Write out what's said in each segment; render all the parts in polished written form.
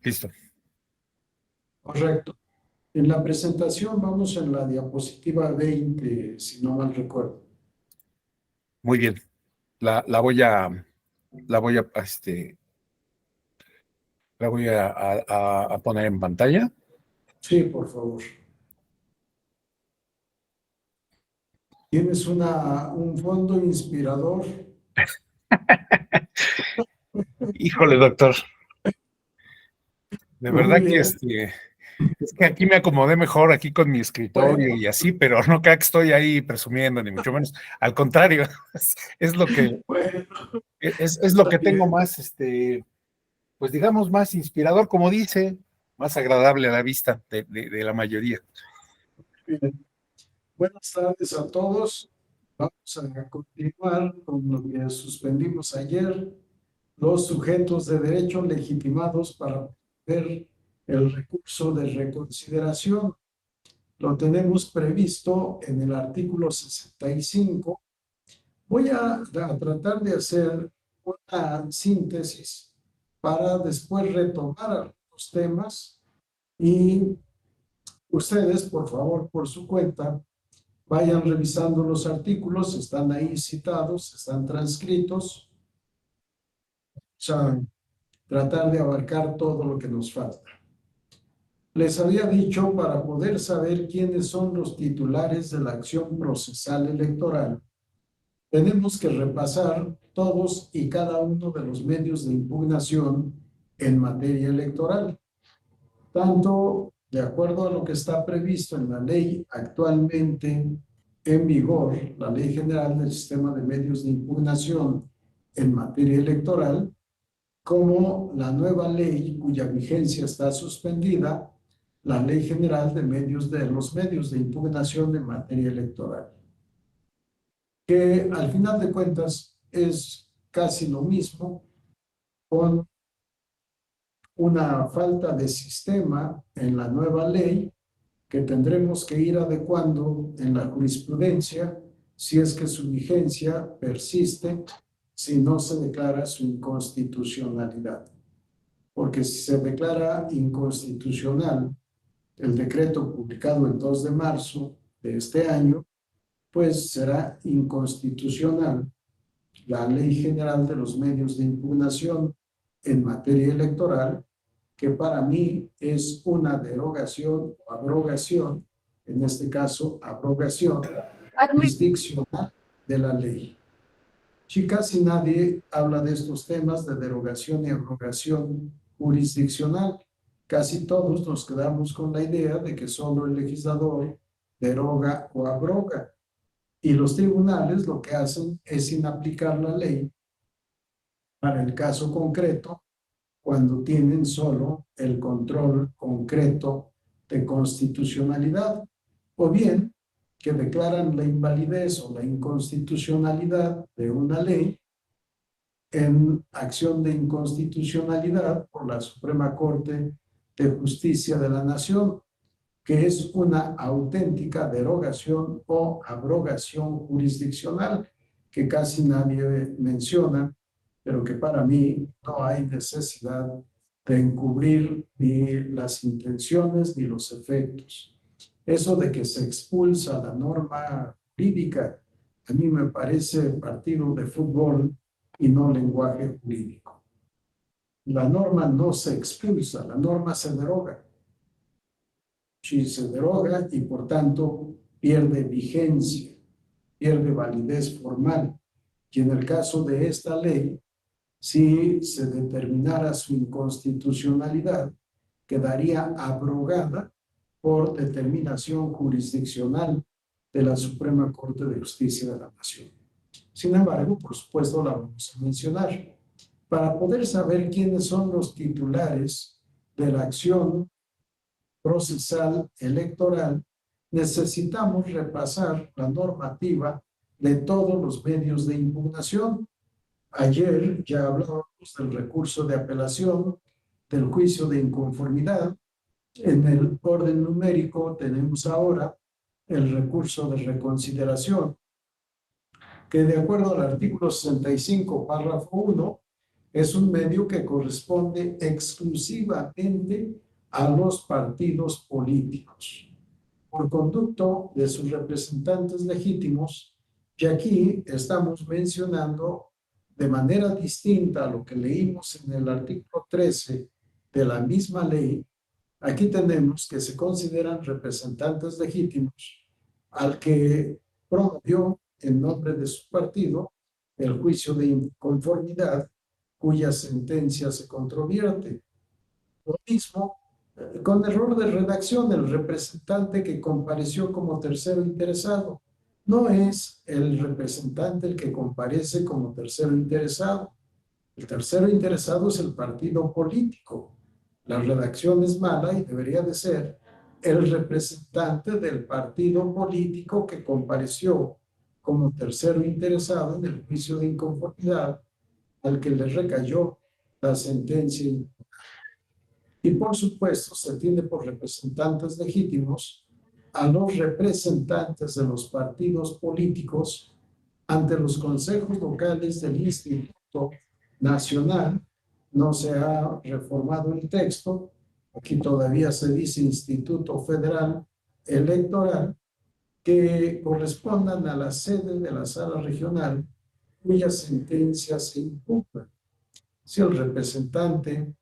Listo. Correcto. En la presentación vamos en la diapositiva 20, si no mal recuerdo. Muy bien. La voy a, la voy a, la voy a poner en pantalla. Sí, por favor. Tienes un fondo inspirador. Híjole, doctor. De Muy verdad que bien. es que aquí me acomodé mejor aquí con mi escritorio Bueno, y así, pero no creo que estoy ahí presumiendo, ni mucho menos. Al contrario, es lo que bueno, es lo está que tengo bien. más, pues digamos, más inspirador, como dice, más agradable a la vista de la mayoría. Bien. Buenas tardes a todos. Vamos a continuar con lo que suspendimos ayer. Los sujetos de derecho legitimados para ver el recurso de reconsideración. Lo tenemos previsto en el artículo 65. Voy a tratar de hacer una síntesis para después retomar algunos temas y ustedes, por favor, por su cuenta, vayan revisando los artículos, están ahí citados, están transcritos. O sea, tratar de abarcar todo lo que nos falta. Les había dicho, para poder saber quiénes son los titulares de la acción procesal electoral, tenemos que repasar todos y cada uno de los medios de impugnación en materia electoral, tanto de acuerdo a lo que está previsto en la ley actualmente en vigor, la Ley General del Sistema de Medios de Impugnación en materia electoral, como la nueva ley cuya vigencia está suspendida, la Ley General de los medios de impugnación en materia electoral, que al final de cuentas es casi lo mismo, con una falta de sistema en la nueva ley que tendremos que ir adecuando en la jurisprudencia si es que su vigencia persiste, si no se declara su inconstitucionalidad. Porque si se declara inconstitucional el decreto publicado el 2 de marzo de este año, pues será inconstitucional la Ley General de los Medios de Impugnación en materia electoral, que para mí es una derogación o abrogación, en este caso abrogación jurisdiccional de la ley. Sí, casi nadie habla de estos temas de derogación y abrogación jurisdiccional. Casi todos nos quedamos con la idea de que solo el legislador deroga o abroga. Y los tribunales lo que hacen es inaplicar la ley para el caso concreto cuando tienen solo el control concreto de constitucionalidad, o bien que declaran la invalidez o la inconstitucionalidad de una ley en acción de inconstitucionalidad por la Suprema Corte de Justicia de la Nación, que es una auténtica derogación o abrogación jurisdiccional que casi nadie menciona, pero que para mí no hay necesidad de encubrir ni las intenciones ni los efectos. Eso de que se expulsa la norma jurídica, a mí me parece partido de fútbol y no lenguaje jurídico. La norma no se expulsa, la norma se deroga. Si se deroga y por tanto pierde vigencia, pierde validez formal. Y en el caso de esta ley, si se determinara su inconstitucionalidad, quedaría abrogada por determinación jurisdiccional de la Suprema Corte de Justicia de la Nación. Sin embargo, por supuesto, la vamos a mencionar. Para poder saber quiénes son los titulares de la acción procesal electoral, necesitamos repasar la normativa de todos los medios de impugnación. Ayer ya hablábamos del recurso de apelación, del juicio de inconformidad. En el orden numérico tenemos ahora el recurso de reconsideración, que de acuerdo al artículo 65, párrafo 1, es un medio que corresponde exclusivamente a los partidos políticos, por conducto de sus representantes legítimos, que aquí estamos mencionando de manera distinta a lo que leímos en el artículo 13 de la misma ley. Aquí tenemos que se consideran representantes legítimos al que promovió en nombre de su partido el juicio de inconformidad cuya sentencia se controvierte. Lo mismo, con error de redacción, el representante que compareció como tercero interesado. No es el representante el que comparece como tercero interesado. El tercero interesado es el partido político. La redacción es mala y debería de ser el representante del partido político que compareció como tercero interesado en el juicio de inconformidad al que le recayó la sentencia. Y por supuesto se tiene por representantes legítimos a los representantes de los partidos políticos ante los consejos locales del Instituto Nacional. No se ha reformado el texto, aquí todavía se dice Instituto Federal Electoral, que correspondan a la sede de la sala regional cuya sentencia se impugna. Si el representante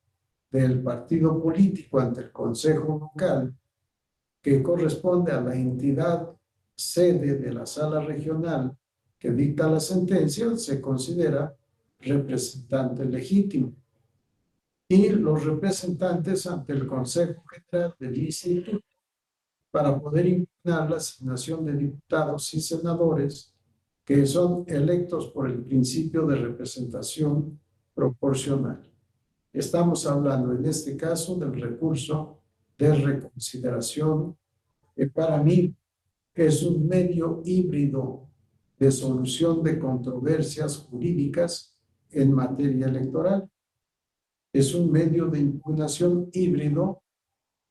del partido político ante el Consejo Local, que corresponde a la entidad sede de la sala regional que dicta la sentencia, se considera representante legítimo. Y los representantes ante el Consejo General del Instituto para poder impugnar la asignación de diputados y senadores que son electos por el principio de representación proporcional. Estamos hablando en este caso del recurso de reconsideración, que para mí es un medio híbrido de solución de controversias jurídicas en materia electoral. Es un medio de impugnación híbrido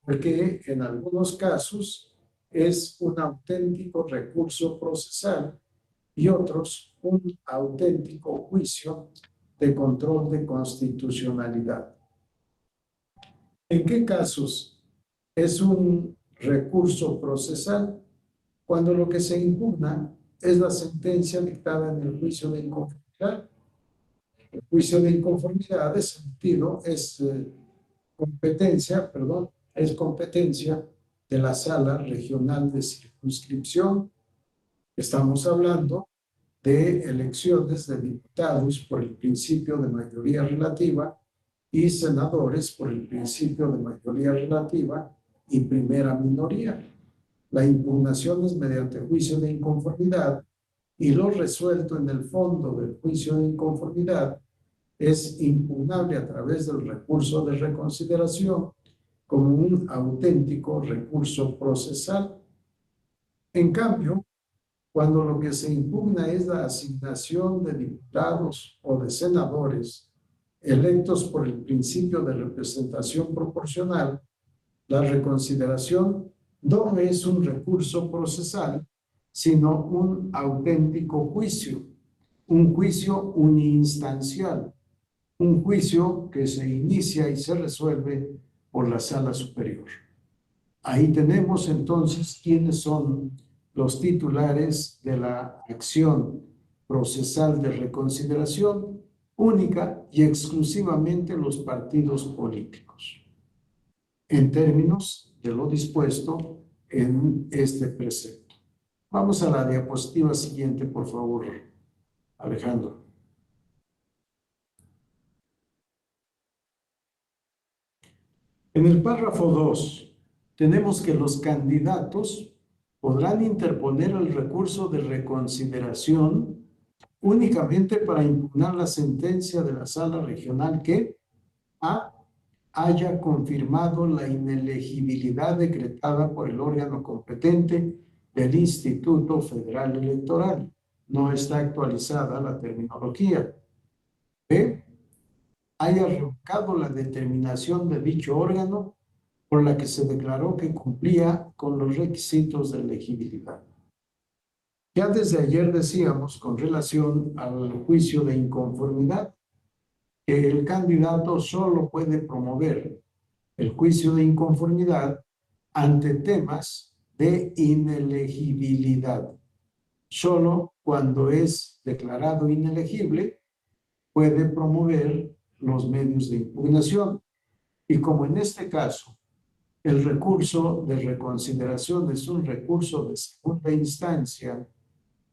porque en algunos casos es un auténtico recurso procesal y otros un auténtico juicio de control de constitucionalidad. ¿En qué casos es un recurso procesal? Cuando lo que se impugna es la sentencia dictada en el juicio de inconformidad. El juicio de inconformidad es competencia de la sala regional de circunscripción. Estamos hablando de elecciones de diputados por el principio de mayoría relativa y senadores por el principio de mayoría relativa y primera minoría. La impugnación es mediante juicio de inconformidad y lo resuelto en el fondo del juicio de inconformidad es impugnable a través del recurso de reconsideración como un auténtico recurso procesal. En cambio, cuando lo que se impugna es la asignación de diputados o de senadores electos por el principio de representación proporcional, la reconsideración no es un recurso procesal, sino un auténtico juicio, un juicio uninstancial, un juicio que se inicia y se resuelve por la sala superior. Ahí tenemos entonces quiénes son los titulares de la acción procesal de reconsideración, única y exclusivamente los partidos políticos, en términos de lo dispuesto en este precepto. Vamos a la diapositiva siguiente, por favor, Alejandro. En el párrafo 2, tenemos que los candidatos podrán interponer el recurso de reconsideración únicamente para impugnar la sentencia de la sala regional que haya confirmado la inelegibilidad decretada por el órgano competente del Instituto Federal Electoral. No está actualizada la terminología. B, haya revocado la determinación de dicho órgano por la que se declaró que cumplía con los requisitos de elegibilidad. Ya desde ayer decíamos con relación al juicio de inconformidad que el candidato solo puede promover el juicio de inconformidad ante temas de inelegibilidad. Solo cuando es declarado inelegible puede promover los medios de impugnación. Y como en este caso el recurso de reconsideración es un recurso de segunda instancia,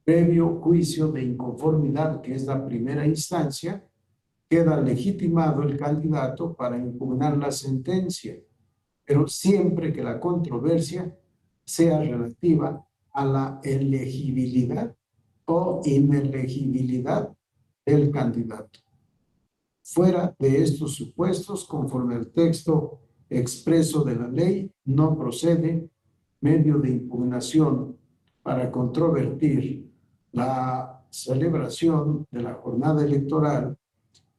previo juicio de inconformidad, que es la primera instancia, queda legitimado el candidato para impugnar la sentencia, pero siempre que la controversia sea relativa a la elegibilidad o inelegibilidad del candidato. Fuera de estos supuestos, conforme al texto expreso de la ley, no procede medio de impugnación para controvertir la celebración de la jornada electoral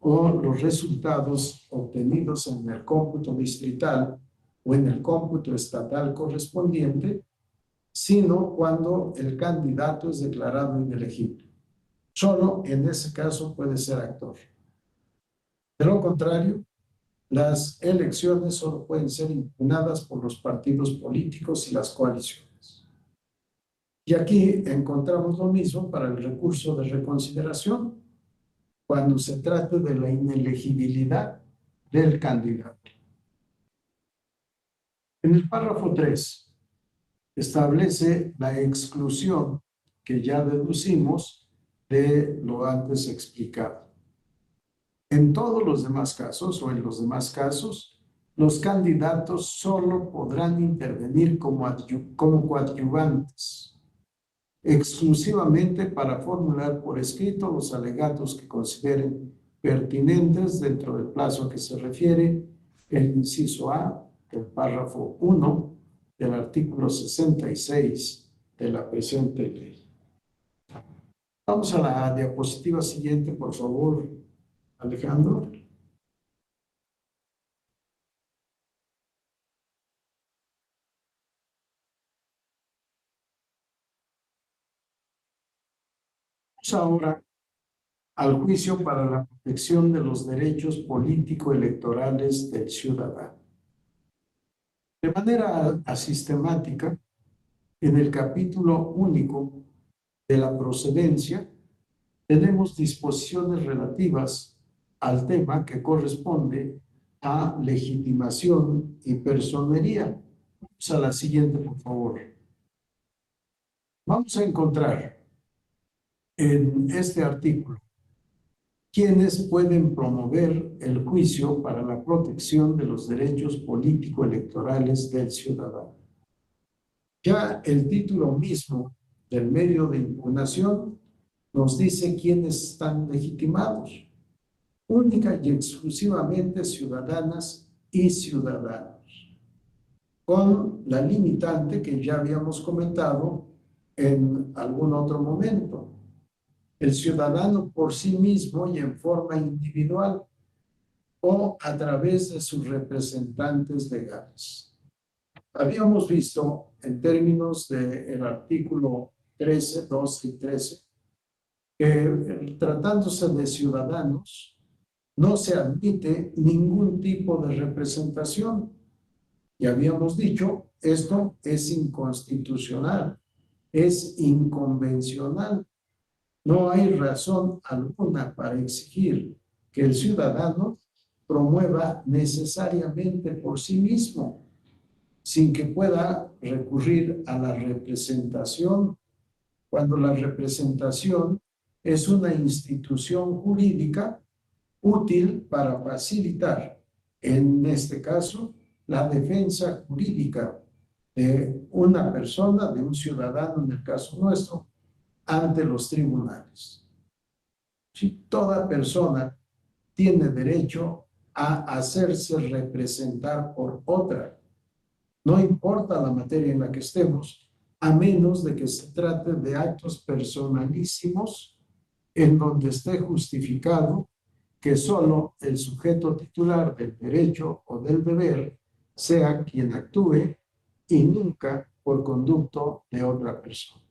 o los resultados obtenidos en el cómputo distrital o en el cómputo estatal correspondiente, sino cuando el candidato es declarado inelegible. Solo en ese caso puede ser actor. De lo contrario, las elecciones solo pueden ser impugnadas por los partidos políticos y las coaliciones. Y aquí encontramos lo mismo para el recurso de reconsideración, cuando se trate de la inelegibilidad del candidato. En el párrafo 3 establece la exclusión que ya deducimos de lo antes explicado. En todos los demás casos o en los demás casos, los candidatos solo podrán intervenir como coadyuvantes, exclusivamente para formular por escrito los alegatos que consideren pertinentes dentro del plazo a que se refiere el inciso A del párrafo 1 del artículo 66 de la presente ley. Vamos a la diapositiva siguiente, por favor, Alejandro. Vamos ahora al juicio para la protección de los derechos político-electorales del ciudadano. De manera asistemática, en el capítulo único de la procedencia, tenemos disposiciones relativas al tema que corresponde a legitimación y personería. Vamos a la siguiente, por favor. Vamos a encontrar en este artículo quienes pueden promover el juicio para la protección de los derechos político-electorales del ciudadano. Ya el título mismo del medio de impugnación nos dice quiénes están legitimados, única y exclusivamente ciudadanas y ciudadanos, con la limitante que ya habíamos comentado en algún otro momento. El ciudadano por sí mismo y en forma individual o a través de sus representantes legales. Habíamos visto en términos del artículo 13, 12 y 13 que tratándose de ciudadanos no se admite ningún tipo de representación. Y habíamos dicho, esto es inconstitucional, es inconvencional. No hay razón alguna para exigir que el ciudadano promueva necesariamente por sí mismo, sin que pueda recurrir a la representación, cuando la representación es una institución jurídica útil para facilitar, en este caso, la defensa jurídica de una persona, de un ciudadano, en el caso nuestro, ante los tribunales. Si toda persona tiene derecho a hacerse representar por otra, no importa la materia en la que estemos, a menos de que se trate de actos personalísimos en donde esté justificado que solo el sujeto titular del derecho o del deber sea quien actúe y nunca por conducto de otra persona.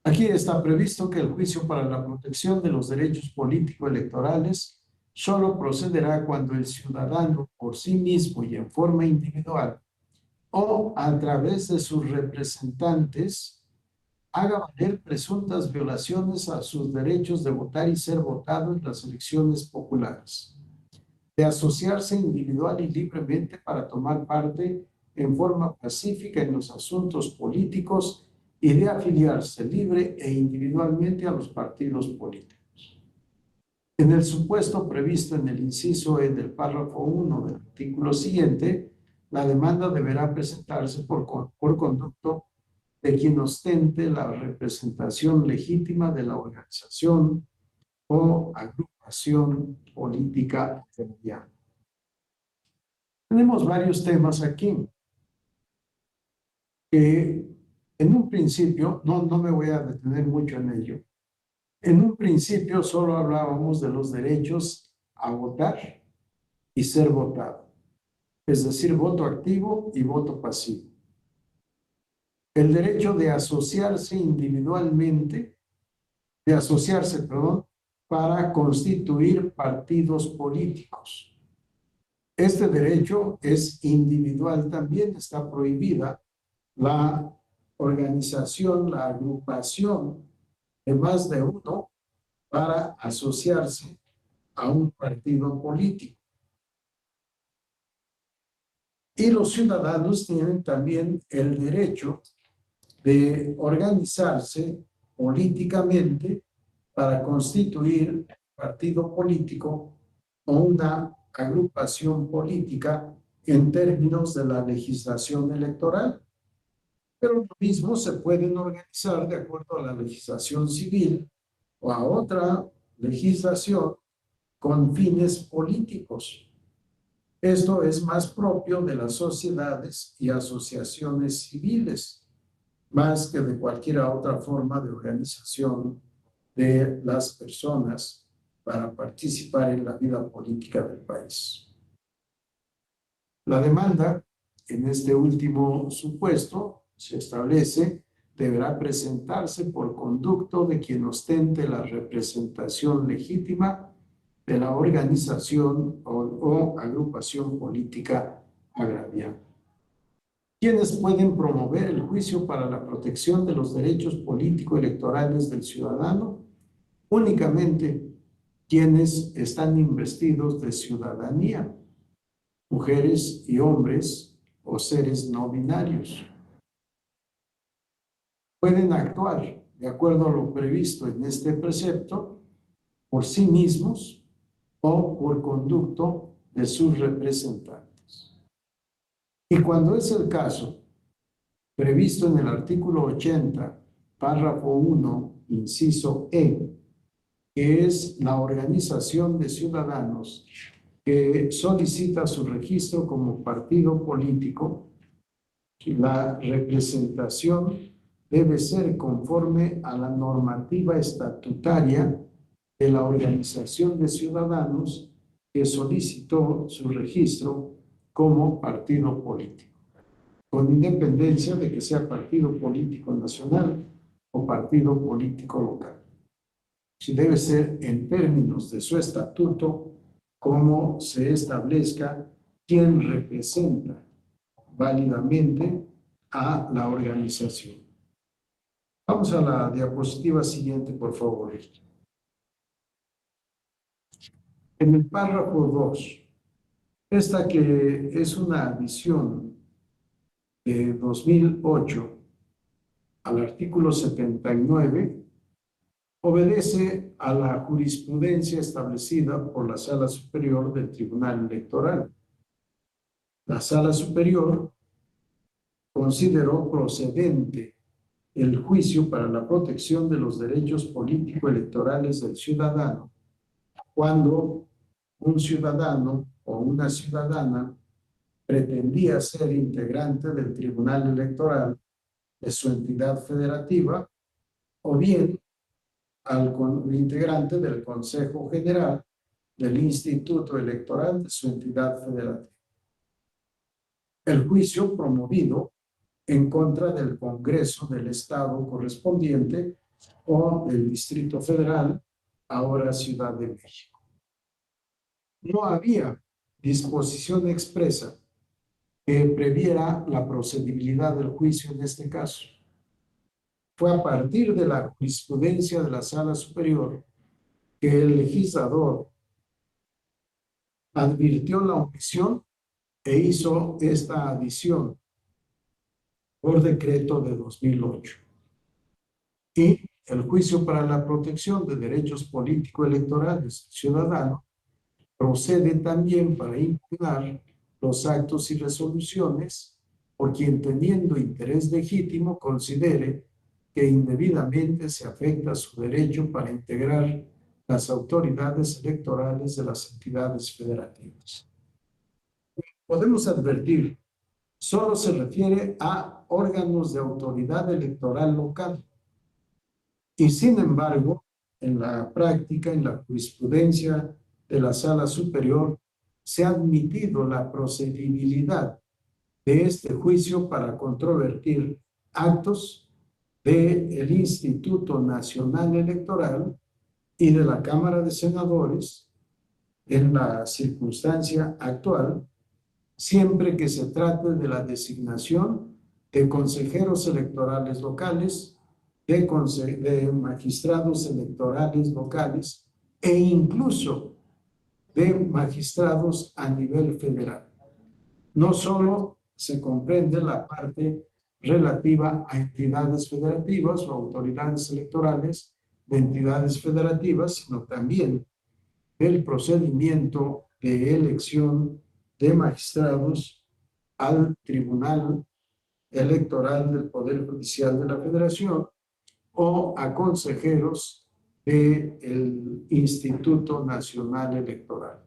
Aquí está previsto que el juicio para la protección de los derechos político-electorales solo procederá cuando el ciudadano por sí mismo y en forma individual o a través de sus representantes haga valer presuntas violaciones a sus derechos de votar y ser votado en las elecciones populares, de asociarse individual y libremente para tomar parte en forma pacífica en los asuntos políticos y de afiliarse libre e individualmente a los partidos políticos. En el supuesto previsto en el inciso E del párrafo 1 del artículo siguiente, la demanda deberá presentarse por conducto de quien ostente la representación legítima de la organización o agrupación política familiar. Tenemos varios temas aquí que en un principio, no me voy a detener mucho en ello, en un principio solo hablábamos de los derechos a votar y ser votado, es decir, voto activo y voto pasivo. El derecho de asociarse individualmente, para constituir partidos políticos. Este derecho es individual también, está prohibida la organización, la agrupación de más de uno para asociarse a un partido político. Y los ciudadanos tienen también el derecho de organizarse políticamente para constituir partido político o una agrupación política en términos de la legislación electoral. Pero lo mismo se pueden organizar de acuerdo a la legislación civil o a otra legislación con fines políticos. Esto es más propio de las sociedades y asociaciones civiles, más que de cualquier otra forma de organización de las personas para participar en la vida política del país. La demanda, en este último supuesto, se establece, deberá presentarse por conducto de quien ostente la representación legítima de la organización o agrupación política agraviada. ¿Quiénes pueden promover el juicio para la protección de los derechos político-electorales del ciudadano? Únicamente quienes están investidos de ciudadanía, mujeres y hombres o seres no binarios. Pueden actuar de acuerdo a lo previsto en este precepto por sí mismos o por conducto de sus representantes. Y cuando es el caso previsto en el artículo 80, párrafo 1, inciso E, que es la organización de ciudadanos que solicita su registro como partido político, la representación debe ser conforme a la normativa estatutaria de la organización de ciudadanos que solicitó su registro como partido político, con independencia de que sea partido político nacional o partido político local. Si debe ser en términos de su estatuto, como se establezca quién representa válidamente a la organización. Vamos a la diapositiva siguiente, por favor. En el párrafo 2, esta que es una adición de 2008 al artículo 79, obedece a la jurisprudencia establecida por la Sala Superior del Tribunal Electoral. La Sala Superior consideró procedente el juicio para la protección de los derechos político-electorales del ciudadano cuando un ciudadano o una ciudadana pretendía ser integrante del Tribunal Electoral de su entidad federativa o bien al integrante del Consejo General del Instituto Electoral de su entidad federativa. El juicio promovido en contra del Congreso del Estado correspondiente o del Distrito Federal, ahora Ciudad de México. no había disposición expresa que previera la procedibilidad del juicio en este caso. Fue a partir de la jurisprudencia de la Sala Superior que el legislador advirtió la omisión e hizo esta adición por decreto de 2008. Y el juicio para la protección de derechos político-electorales ciudadanos procede también para impugnar los actos y resoluciones por quien, teniendo interés legítimo, considere que indebidamente se afecta su derecho para integrar las autoridades electorales de las entidades federativas. Podemos advertir, solo se refiere a órganos de autoridad electoral local. Y sin embargo, en la práctica, en la jurisprudencia de la Sala Superior, se ha admitido la procedibilidad de este juicio para controvertir actos del Instituto Nacional Electoral y de la Cámara de Senadores en la circunstancia actual, siempre que se trate de la designación de consejeros electorales locales, de magistrados electorales locales e incluso de magistrados a nivel federal. No solo se comprende la parte relativa a entidades federativas o autoridades electorales de entidades federativas, sino también el procedimiento de elección de magistrados al Tribunal Electoral del Poder Judicial de la Federación o a consejeros del Instituto Nacional Electoral.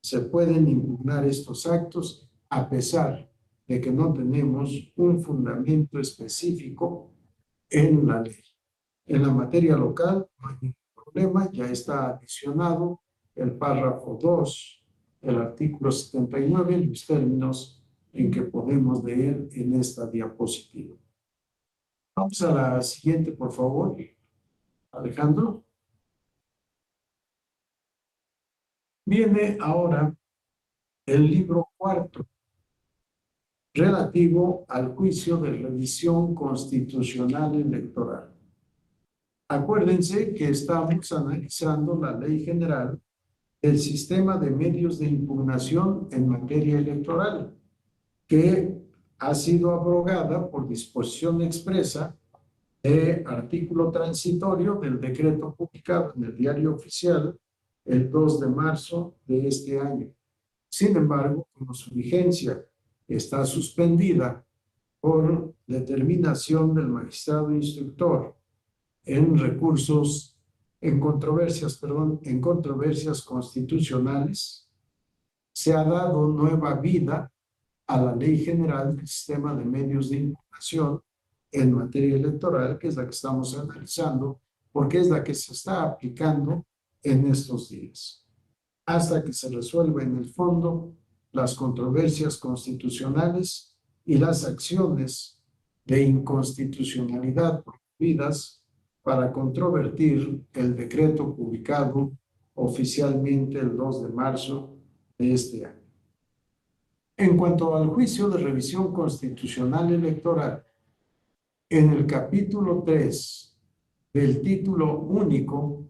Se pueden impugnar estos actos a pesar de que no tenemos un fundamento específico en la ley. En la materia local no hay ningún problema, ya está adicionado el párrafo 2 del artículo 79 en los términos en que podemos leer en esta diapositiva. Vamos a la siguiente, por favor, Alejandro. Viene ahora el libro cuarto, relativo al juicio de revisión constitucional electoral. Acuérdense que estamos analizando la Ley General del Sistema de Medios de Impugnación en materia electoral, que ha sido abrogada por disposición expresa de artículo transitorio del decreto publicado en el Diario Oficial el 2 de marzo de este año. Sin embargo, como su vigencia está suspendida por determinación del magistrado instructor en recursos, en controversias constitucionales, se ha dado nueva vida a la Ley General del Sistema de Medios de Impugnación en materia electoral, que es la que estamos analizando, porque es la que se está aplicando en estos días, hasta que se resuelva en el fondo las controversias constitucionales y las acciones de inconstitucionalidad promovidas para controvertir el decreto publicado oficialmente el 2 de marzo de este año. En cuanto al juicio de revisión constitucional electoral, en el capítulo 3 del título único,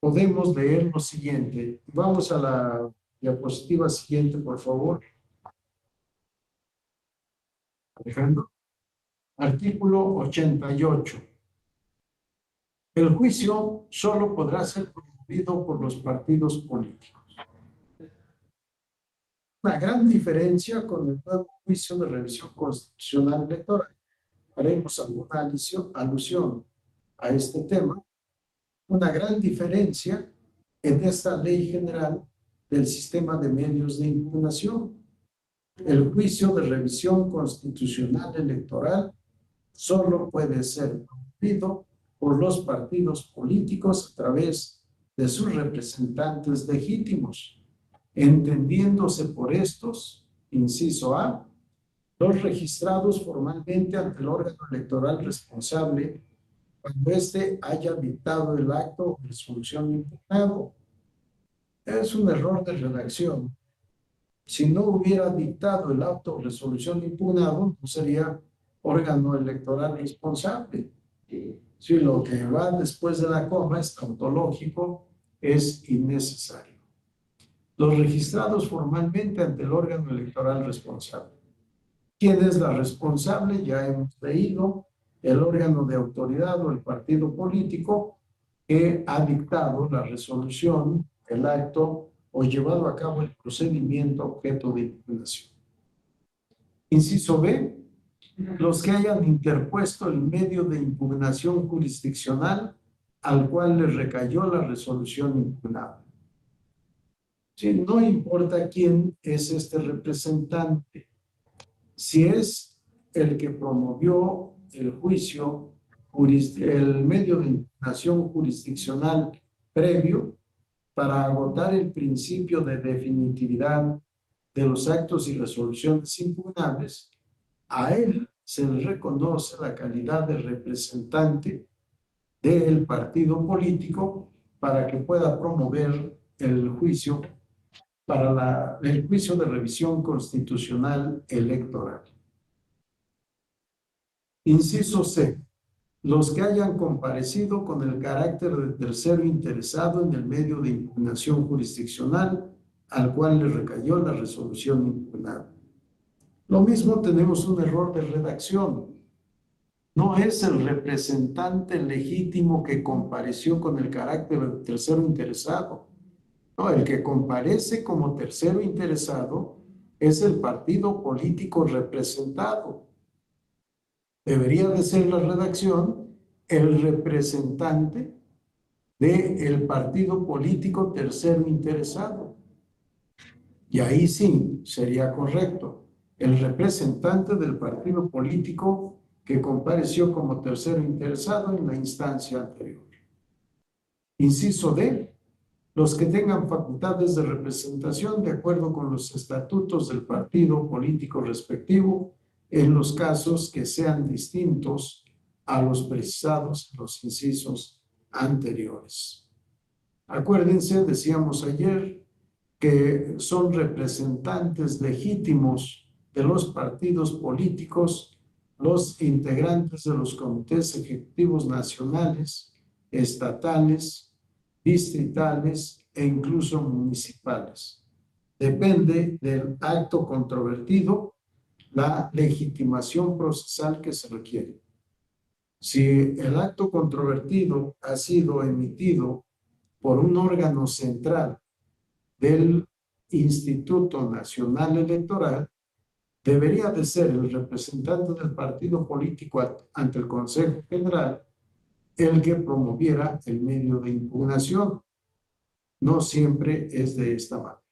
podemos leer lo siguiente. Vamos a la diapositiva siguiente, por favor. Alejandro. Artículo 88. El juicio solo podrá ser promovido por los partidos políticos. Una gran diferencia con el nuevo juicio de revisión constitucional electoral. Haremos alguna alusión a este tema. Una gran diferencia en esta Ley General del Sistema de Medios de Impugnación. El juicio de revisión constitucional electoral solo puede ser promovido por los partidos políticos a través de sus representantes legítimos, entendiéndose por estos, inciso A, los registrados formalmente ante el órgano electoral responsable cuando éste haya dictado el acto o resolución impugnado, Es un error de redacción. Si no hubiera dictado el auto de resolución impugnado, no sería órgano electoral responsable. Si lo que va después de la coma es tautológico, es innecesario. Los registrados formalmente ante el órgano electoral responsable. ¿Quién es la responsable? Ya hemos leído, el órgano de autoridad o el partido político que ha dictado la resolución, el acto o llevado a cabo el procedimiento objeto de impugnación. Inciso B, los que hayan interpuesto el medio de impugnación jurisdiccional al cual le recayó la resolución impugnada. Sí, no importa quién es este representante, si es el que promovió el juicio, el medio de impugnación jurisdiccional previo para agotar el principio de definitividad de los actos y resoluciones impugnables, a él se le reconoce la calidad de representante del partido político para que pueda promover el juicio para el juicio de revisión constitucional electoral. Inciso C. Los que hayan comparecido con el carácter de tercero interesado en el medio de impugnación jurisdiccional al cual le recayó la resolución impugnada. Lo mismo, tenemos un error de redacción. No es el representante legítimo que compareció con el carácter de tercero interesado. No, el que comparece como tercero interesado es el partido político representado. Debería de ser la redacción el representante del partido político tercero interesado. Y ahí sí sería correcto. El representante del partido político que compareció como tercero interesado en la instancia anterior. Inciso D. Los que tengan facultades de representación de acuerdo con los estatutos del partido político respectivo en los casos que sean distintos a los precisados en los incisos anteriores. Acuérdense, decíamos ayer, que son representantes legítimos de los partidos políticos, los integrantes de los comités ejecutivos nacionales, estatales, distritales e incluso municipales. Depende del acto controvertido la legitimación procesal que se requiere. Si el acto controvertido ha sido emitido por un órgano central del Instituto Nacional Electoral, debería de ser el representante del partido político ante el Consejo General el que promoviera el medio de impugnación. No siempre es de esta manera.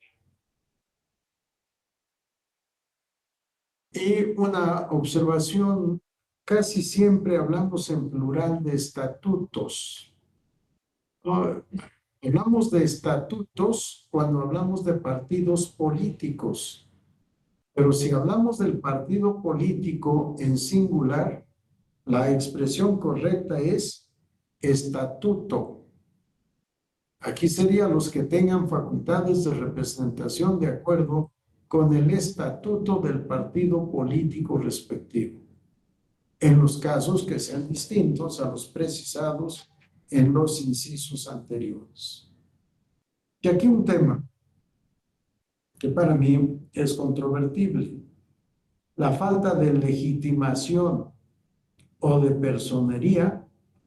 Y una observación, casi siempre hablamos en plural de estatutos. Hablamos de estatutos cuando hablamos de partidos políticos, pero si hablamos del partido político en singular, la expresión correcta es estatuto. Aquí serían los que tengan facultades de representación de acuerdo con el estatuto del partido político respectivo, en los casos que sean distintos a los precisados en los incisos anteriores. Y aquí un tema que para mí es controvertible: la falta de legitimación o de personería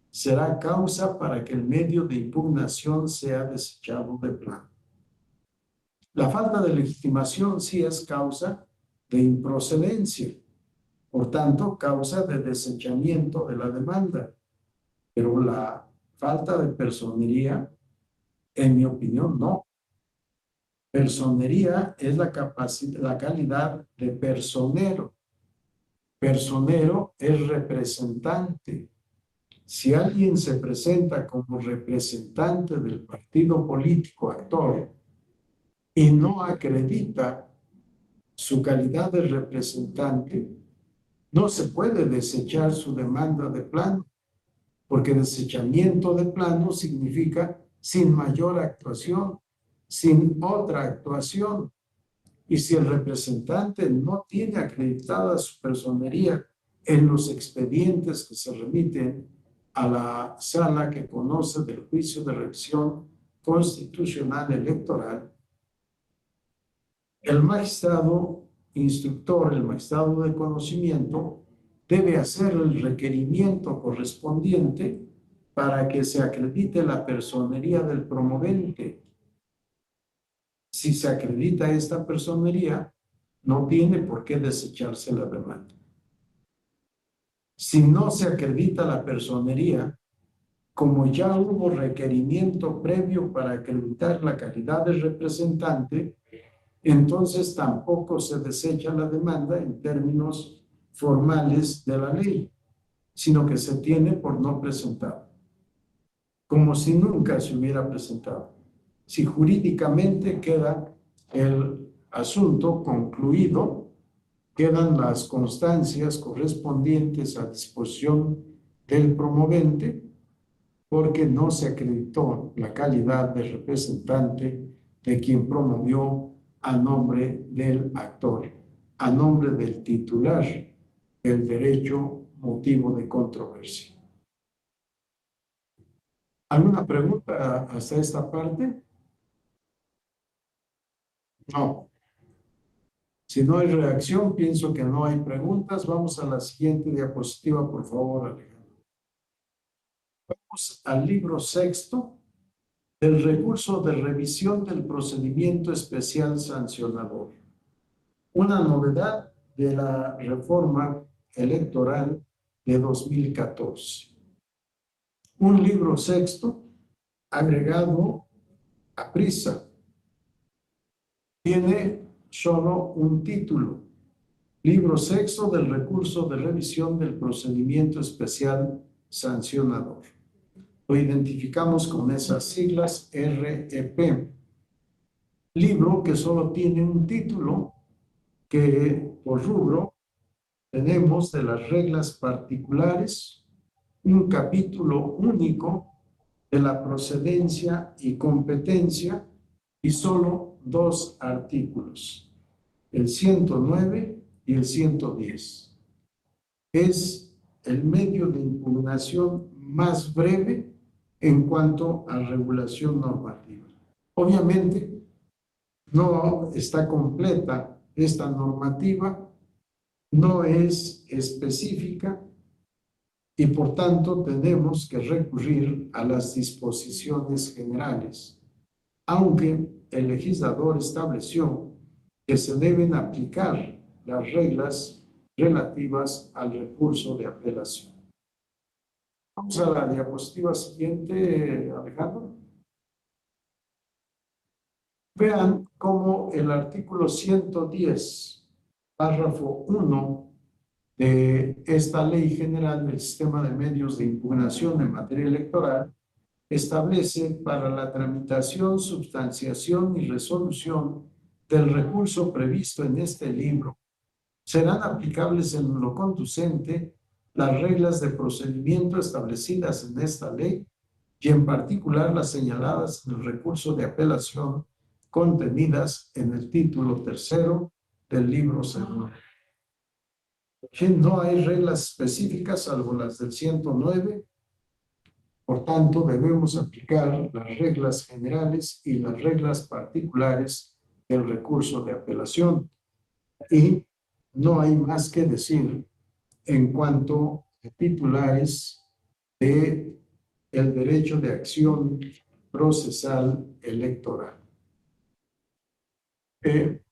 será causa para que el medio de impugnación sea desechado de plano. La falta de legitimación sí es causa de improcedencia, por tanto, causa de desechamiento de la demanda, pero la falta de personería, en mi opinión, no. Personería es la capacidad, la calidad de personero. Personero es representante. Si alguien se presenta como representante del partido político actor y no acredita su calidad de representante, no se puede desechar su demanda de plano, porque desechamiento de plano significa sin mayor actuación, sin otra actuación. Y si el representante no tiene acreditada su personería en los expedientes que se remiten a la sala que conoce del juicio de revisión constitucional electoral, el magistrado instructor, el magistrado de conocimiento, debe hacer el requerimiento correspondiente para que se acredite la personería del promovente. Si se acredita esta personería, no tiene por qué desecharse la demanda. Si no se acredita la personería, como ya hubo requerimiento previo para acreditar la calidad de representante, entonces tampoco se desecha la demanda en términos formales de la ley, sino que se tiene por no presentado, como si nunca se hubiera presentado. Si jurídicamente queda el asunto concluido, quedan las constancias correspondientes a disposición del promovente, porque no se acreditó la calidad de representante de quien promovió a nombre del actor, a nombre del titular del derecho motivo de controversia. ¿Alguna pregunta hasta esta parte? No. Si no hay reacción, pienso que no hay preguntas. Vamos a la siguiente diapositiva, por favor, Alejandro. Vamos al libro sexto del recurso de revisión del procedimiento especial sancionador. Una novedad de la reforma electoral de 2014. Un libro sexto agregado a prisa. Tiene solo un título. Libro sexto del recurso de revisión del procedimiento especial sancionador. Lo identificamos con esas siglas REP. Libro que solo tiene un título, que por rubro tenemos de las reglas particulares, un capítulo único de la procedencia y competencia y solo 2 artículos, el 109 y el 110. Es el medio de impugnación más breve en cuanto a regulación normativa. Obviamente, no está completa esta normativa, no es específica y por tanto tenemos que recurrir a las disposiciones generales, aunque el legislador estableció que se deben aplicar las reglas relativas al recurso de apelación. Vamos a la diapositiva siguiente, Alejandro. Vean cómo el artículo 110, párrafo 1 de esta Ley General del Sistema de Medios de Impugnación en materia electoral establece para la tramitación, substanciación y resolución del recurso previsto en este libro. Serán aplicables en lo conducente las reglas de procedimiento establecidas en esta ley y en particular las señaladas en el recurso de apelación contenidas en el título tercero del libro segundo. No hay reglas específicas salvo las del 109, por tanto debemos aplicar las reglas generales y las reglas particulares del recurso de apelación. Y no hay más que decir en cuanto a titulares de el derecho de acción procesal electoral.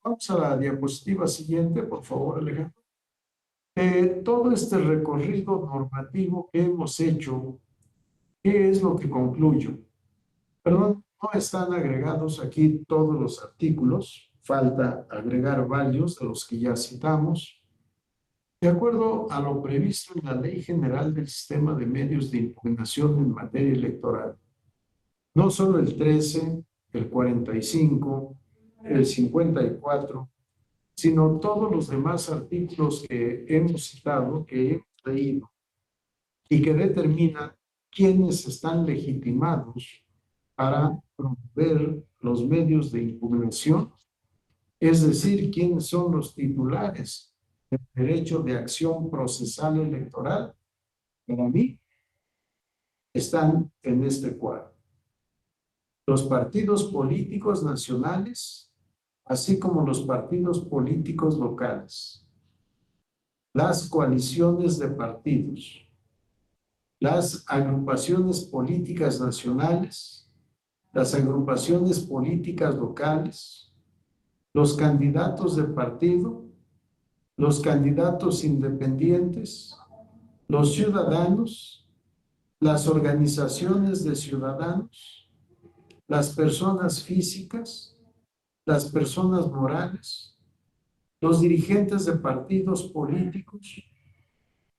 Vamos a la diapositiva siguiente, por favor, Alejandro. Todo este recorrido normativo que hemos hecho, ¿qué es lo que concluyo? Perdón, no están agregados aquí todos los artículos, falta agregar varios de los que ya citamos. De acuerdo a lo previsto en la Ley General del Sistema de Medios de Impugnación en materia electoral, no solo el 13, el 45, el 54, sino todos los demás artículos que hemos citado, que hemos leído, y que determinan quiénes están legitimados para promover los medios de impugnación, es decir, quiénes son los titulares del derecho de acción procesal electoral, para mí, están en este cuadro. Los partidos políticos nacionales, así como los partidos políticos locales, las coaliciones de partidos, las agrupaciones políticas nacionales, las agrupaciones políticas locales, los candidatos de partido, los candidatos independientes, los ciudadanos, las organizaciones de ciudadanos, las personas físicas, las personas morales, los dirigentes de partidos políticos,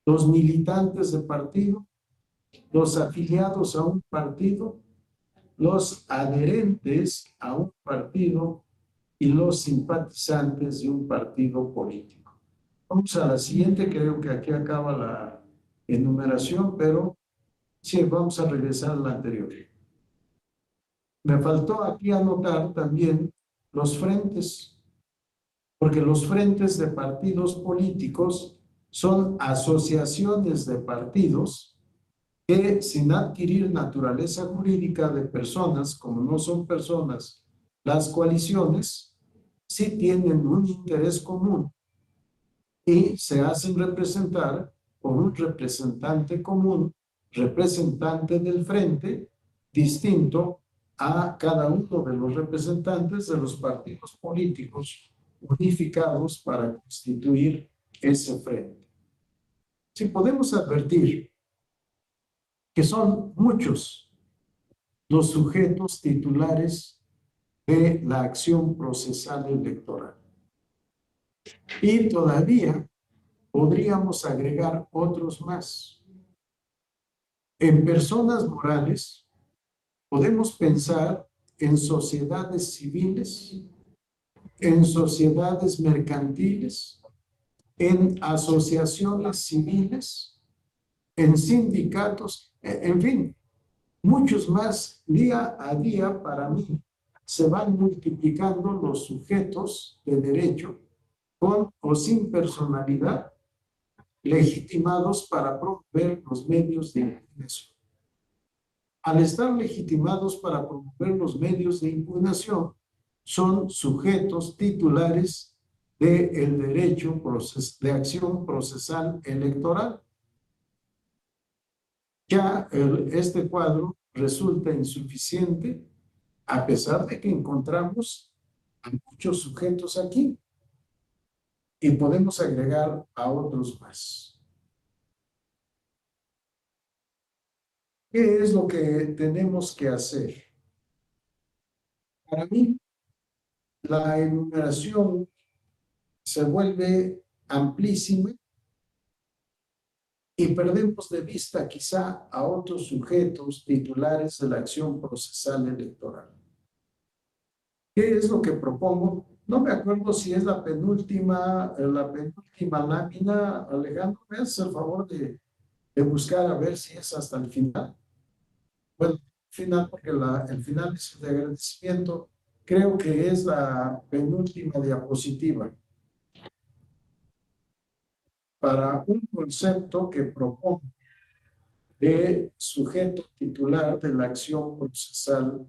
los militantes de partido, los afiliados a un partido, los adherentes a un partido y los simpatizantes de un partido político. Vamos a la siguiente, creo que aquí acaba la enumeración, pero sí, vamos a regresar a la anterior. Me faltó aquí anotar también los frentes, porque los frentes de partidos políticos son asociaciones de partidos que, sin adquirir naturaleza jurídica de personas, como no son personas las coaliciones, sí tienen un interés común y se hacen representar por un representante común, representante del frente, distinto a cada uno de los representantes de los partidos políticos unificados para constituir ese frente. Si podemos advertir que son muchos los sujetos titulares de la acción procesal electoral. Y todavía podríamos agregar otros más. En personas morales, podemos pensar en sociedades civiles, en sociedades mercantiles, en asociaciones civiles, en sindicatos, en fin, muchos más. Día a día, para mí, se van multiplicando los sujetos de derecho con o sin personalidad legitimados para promover los medios de impugnación. Al estar legitimados para promover los medios de impugnación, son sujetos titulares del derecho de acción procesal electoral. Ya este cuadro resulta insuficiente, a pesar de que encontramos a muchos sujetos aquí y podemos agregar a otros más. ¿Qué es lo que tenemos que hacer? Para mí, la enumeración se vuelve amplísima y perdemos de vista quizá a otros sujetos titulares de la acción procesal electoral. ¿Qué es lo que propongo? No me acuerdo si es la penúltima lámina. Alejandro, ¿me haces el favor de buscar a ver si es hasta el final? Bueno, final, porque el final es el de agradecimiento. Creo que es la penúltima diapositiva para un concepto que propongo de sujeto titular de la acción procesal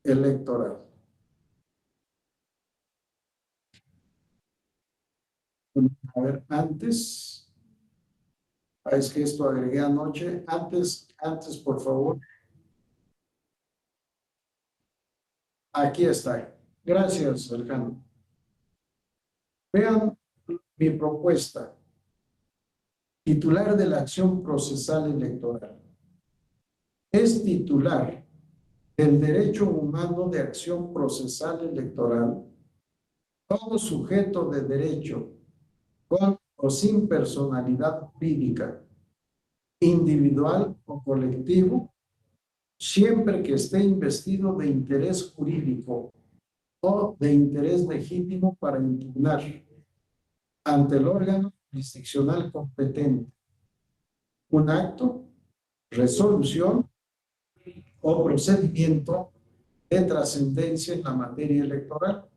electoral. A ver, antes, es que esto agregué anoche, antes, por favor. Aquí está. Gracias, Alejandro. Vean mi propuesta. Titular de la acción procesal electoral. Es titular del derecho humano de acción procesal electoral todo sujeto de derecho con o sin personalidad jurídica, individual o colectivo, siempre que esté investido de interés jurídico o de interés legítimo para impugnar ante el órgano jurisdiccional competente un acto, resolución o procedimiento de trascendencia en la materia electoral,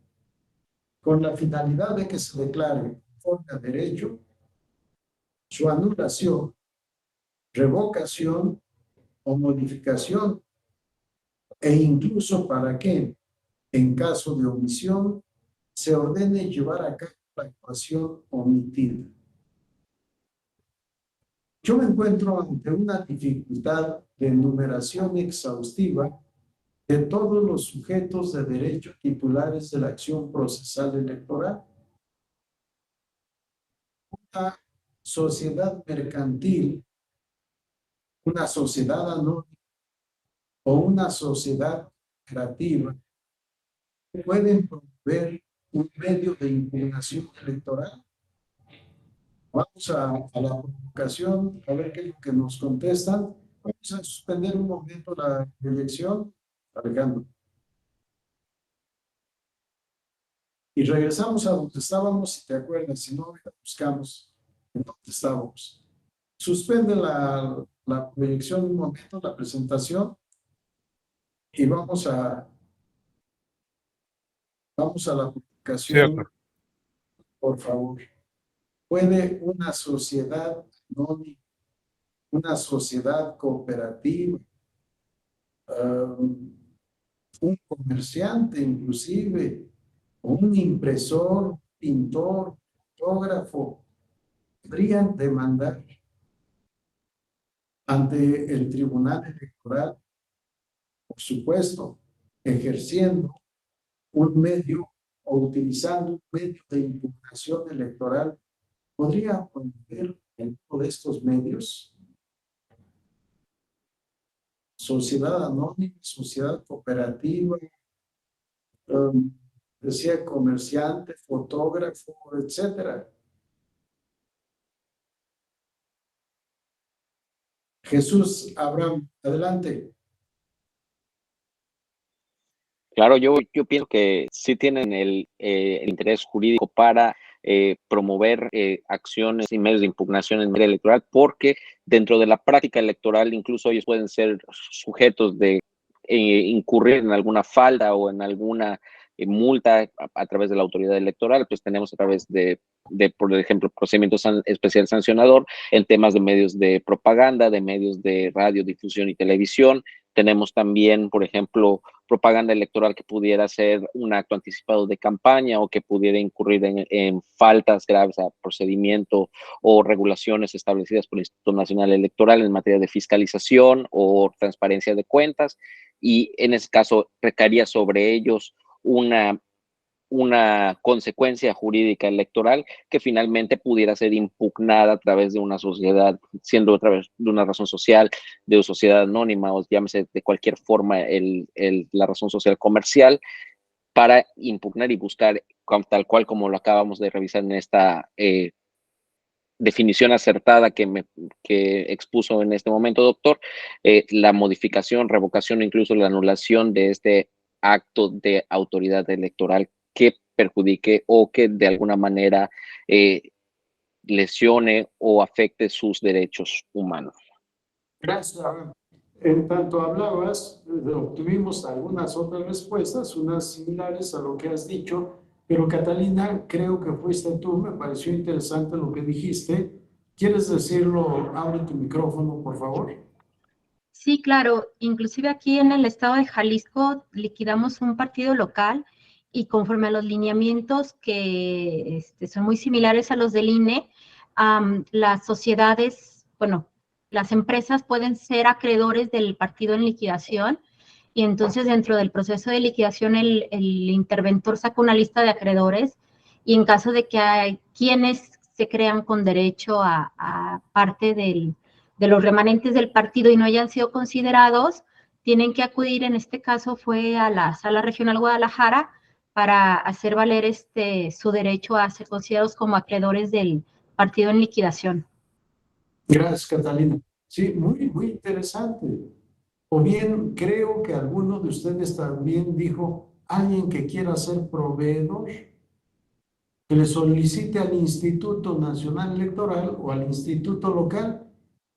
con la finalidad de que se declare conforme a derecho su anulación, revocación o modificación, e incluso para que, en caso de omisión, se ordene llevar a cabo la actuación omitida. Yo me encuentro ante una dificultad de enumeración exhaustiva de todos los sujetos de derecho titulares de la acción procesal electoral. Una sociedad mercantil, una sociedad anónima o una sociedad creativa pueden promover un medio de impugnación electoral. Vamos a la provocación, a ver qué es lo que nos contestan. Vamos a suspender un momento la elección, Alejandro. Y regresamos a donde estábamos, si te acuerdas, si no, buscamos en donde estábamos. Suspende la proyección un momento, la presentación, y vamos a la publicación, Cierto. por favor. ¿Puede una sociedad anónima, una sociedad cooperativa, un comerciante inclusive, un impresor, pintor, fotógrafo, podrían demandar ante el Tribunal Electoral, por supuesto, ejerciendo un medio o utilizando un medio de impugnación electoral? ¿Podría promover en uno de estos medios? Sociedad anónima, sociedad cooperativa, decía comerciante, fotógrafo, etcétera. Jesús Abraham, adelante. Claro, yo pienso que sí tienen el interés jurídico para promover acciones y medios de impugnación en materia electoral, porque dentro de la práctica electoral incluso ellos pueden ser sujetos de incurrir en alguna falta o en alguna multa a través de la autoridad electoral. Pues tenemos a través de por ejemplo, procedimiento especial sancionador en temas de medios de propaganda, de medios de radio, difusión y televisión. Tenemos también, por ejemplo, propaganda electoral que pudiera ser un acto anticipado de campaña o que pudiera incurrir en faltas graves a procedimiento o regulaciones establecidas por el Instituto Nacional Electoral en materia de fiscalización o transparencia de cuentas, y en ese caso recaería sobre ellos una consecuencia jurídica electoral que finalmente pudiera ser impugnada a través de una sociedad, siendo a través de una razón social, de una sociedad anónima o llámese de cualquier forma la razón social comercial, para impugnar y buscar tal cual como lo acabamos de revisar en esta definición acertada que expuso en este momento, doctor, la modificación, revocación o incluso la anulación de este acto de autoridad electoral que perjudique o que de alguna manera lesione o afecte sus derechos humanos. Gracias. En tanto hablabas, obtuvimos algunas otras respuestas, unas similares a lo que has dicho, pero Catalina, creo que fuiste tú, me pareció interesante lo que dijiste. ¿Quieres decirlo? Abre tu micrófono, por favor. Sí, claro. Inclusive aquí en el estado de Jalisco liquidamos un partido local y conforme a los lineamientos que son muy similares a los del INE, las sociedades, bueno, las empresas pueden ser acreedores del partido en liquidación y entonces dentro del proceso de liquidación el interventor saca una lista de acreedores y en caso de que hay quienes se crean con derecho a parte de los remanentes del partido y no hayan sido considerados, tienen que acudir, en este caso fue a la Sala Regional Guadalajara, para hacer valer su derecho a ser considerados como acreedores del partido en liquidación. Gracias, Catalina. Sí, muy interesante. O bien, creo que alguno de ustedes también dijo, alguien que quiera ser proveedor, que le solicite al Instituto Nacional Electoral o al Instituto Local,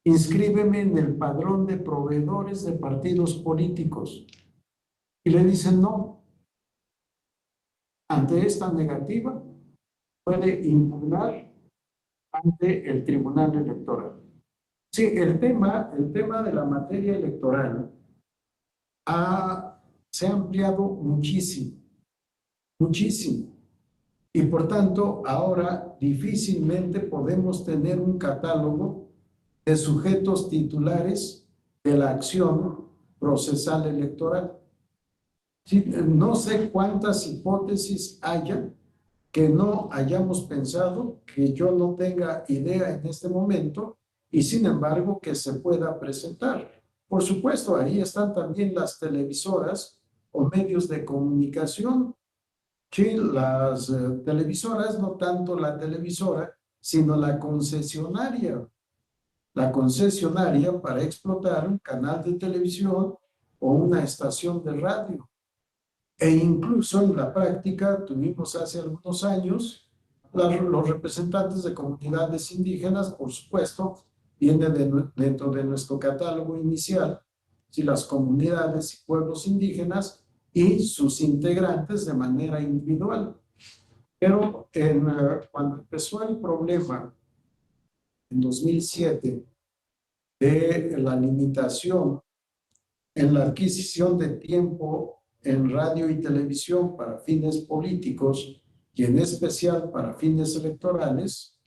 inscríbeme en el padrón de proveedores de partidos políticos. y le dicen no. Ante esta negativa, puede impugnar ante el Tribunal Electoral. Sí, el tema de la materia electoral se ha ampliado muchísimo, muchísimo. Y por tanto, ahora difícilmente podemos tener un catálogo de sujetos titulares de la acción procesal electoral. Sí, no sé cuántas hipótesis haya que no hayamos pensado, que yo no tenga idea en este momento, y sin embargo que se pueda presentar. Por supuesto, ahí están también las televisoras o medios de comunicación. Sí, las televisoras, no tanto la televisora, sino la concesionaria. La concesionaria para explotar un canal de televisión o una estación de radio. E incluso en la práctica tuvimos hace algunos años los representantes de comunidades indígenas, por supuesto, viene dentro de nuestro catálogo inicial, si las comunidades y pueblos indígenas y sus integrantes de manera individual. Pero cuando empezó el problema en 2007 de la limitación en la adquisición de tiempo en radio y televisión para fines políticos y en especial para fines electorales,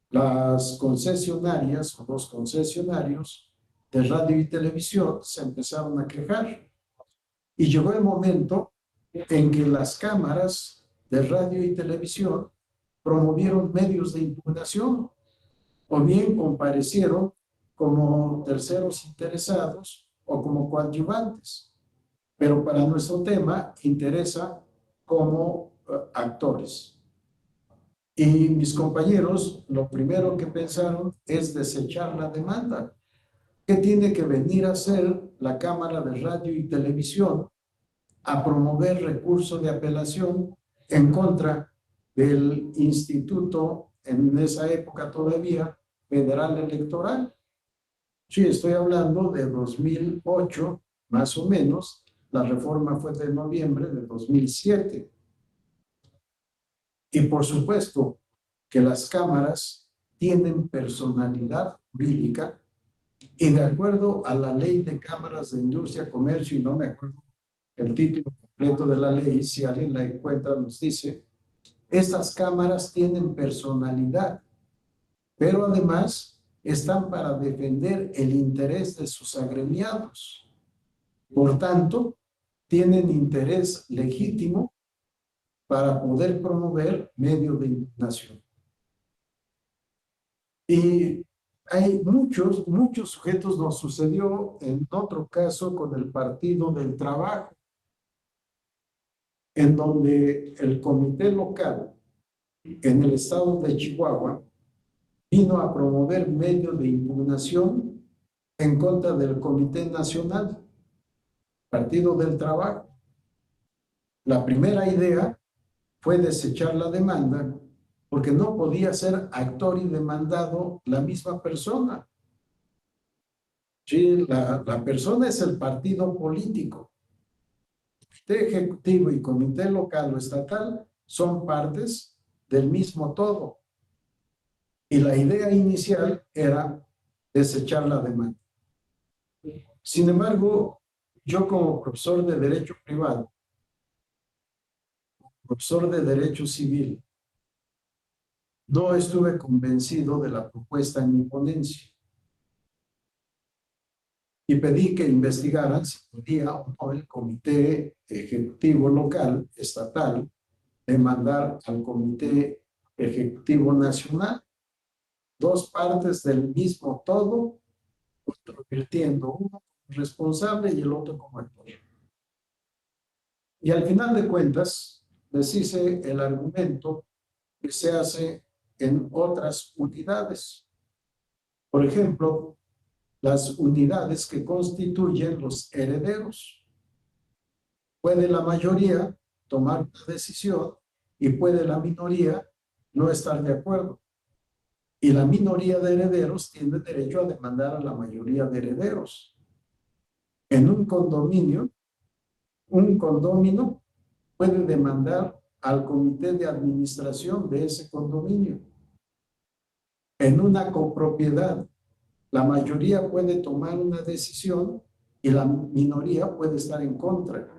las concesionarias o los concesionarios de radio y televisión se empezaron a quejar. Y llegó el momento en que las cámaras de radio y televisión promovieron medios de impugnación o bien comparecieron como terceros interesados o como coadyuvantes. Pero para nuestro tema interesa como actores. Y mis compañeros lo primero que pensaron es desechar la demanda. ¿Qué tiene que venir a hacer la Cámara de Radio y Televisión a promover recurso de apelación en contra del Instituto, en esa época todavía, Federal Electoral? Sí, estoy hablando de 2008, más o menos. La reforma fue de noviembre de 2007. Y por supuesto que las cámaras tienen personalidad jurídica y de acuerdo a la ley de cámaras de industria, comercio, y no me acuerdo el título completo de la ley, si alguien la encuentra nos dice, estas cámaras tienen personalidad, pero además están para defender el interés de sus agremiados. Por tanto, tienen interés legítimo para poder promover medios de impugnación. Y hay muchos sujetos. Nos sucedió en otro caso con el Partido del Trabajo, en donde el comité local en el estado de Chihuahua vino a promover medios de impugnación en contra del Comité Nacional, Partido del Trabajo. La primera idea fue desechar la demanda porque no podía ser actor y demandado la misma persona. Sí, la persona es el partido político. Comité ejecutivo y comité local o estatal son partes del mismo todo. Y la idea inicial era desechar la demanda. Sin embargo, yo como profesor de Derecho Privado, profesor de Derecho Civil, no estuve convencido de la propuesta en mi ponencia. Y pedí que investigaran si podía o no el Comité Ejecutivo Local, Estatal, demandar al Comité Ejecutivo Nacional. Dos partes del mismo todo, convirtiendo uno como responsable y el otro como actor. Y al final de cuentas, les hice el argumento que se hace en otras unidades. Por ejemplo, las unidades que constituyen los herederos. Puede la mayoría tomar una decisión y puede la minoría no estar de acuerdo. Y la minoría de herederos tiene derecho a demandar a la mayoría de herederos. En un condominio, un condómino puede demandar al comité de administración de ese condominio. En una copropiedad, la mayoría puede tomar una decisión y la minoría puede estar en contra.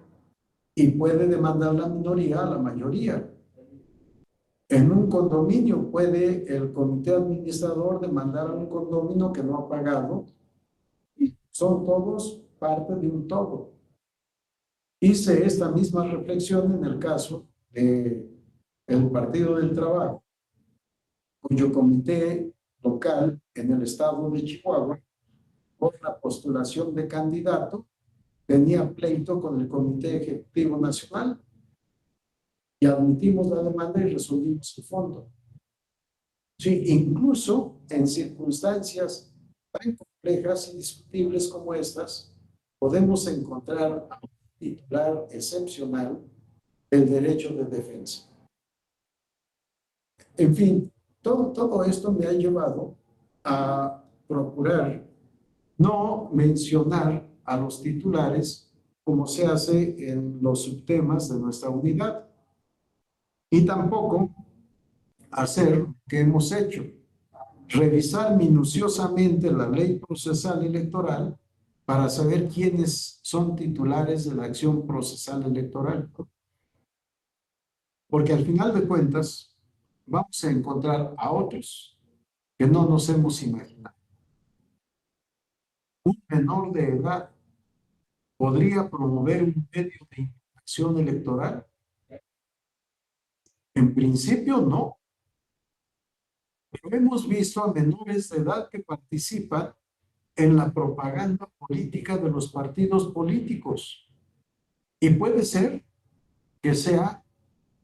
Y puede demandar la minoría a la mayoría. En un condominio puede el comité administrador demandar a un condominio que no ha pagado y son todos parte de un todo. Hice esta misma reflexión en el caso del Partido del Trabajo, cuyo comité local en el estado de Chihuahua, por la postulación de candidato, tenía pleito con el Comité Ejecutivo Nacional y admitimos la demanda y resolvimos el fondo. Sí, incluso en circunstancias tan complejas y discutibles como estas, podemos encontrar a un titular excepcional del derecho de defensa. En fin, todo esto me ha llevado a procurar no mencionar a los titulares como se hace en los subtemas de nuestra unidad y tampoco hacer lo que hemos hecho, revisar minuciosamente la ley procesal electoral para saber quiénes son titulares de la acción procesal electoral. Porque al final de cuentas vamos a encontrar a otros que no nos hemos imaginado. Un menor de edad podría promover un medio de acción electoral. En principio no. Pero hemos visto a menores de edad que participan en la propaganda política de los partidos políticos. Y puede ser que sea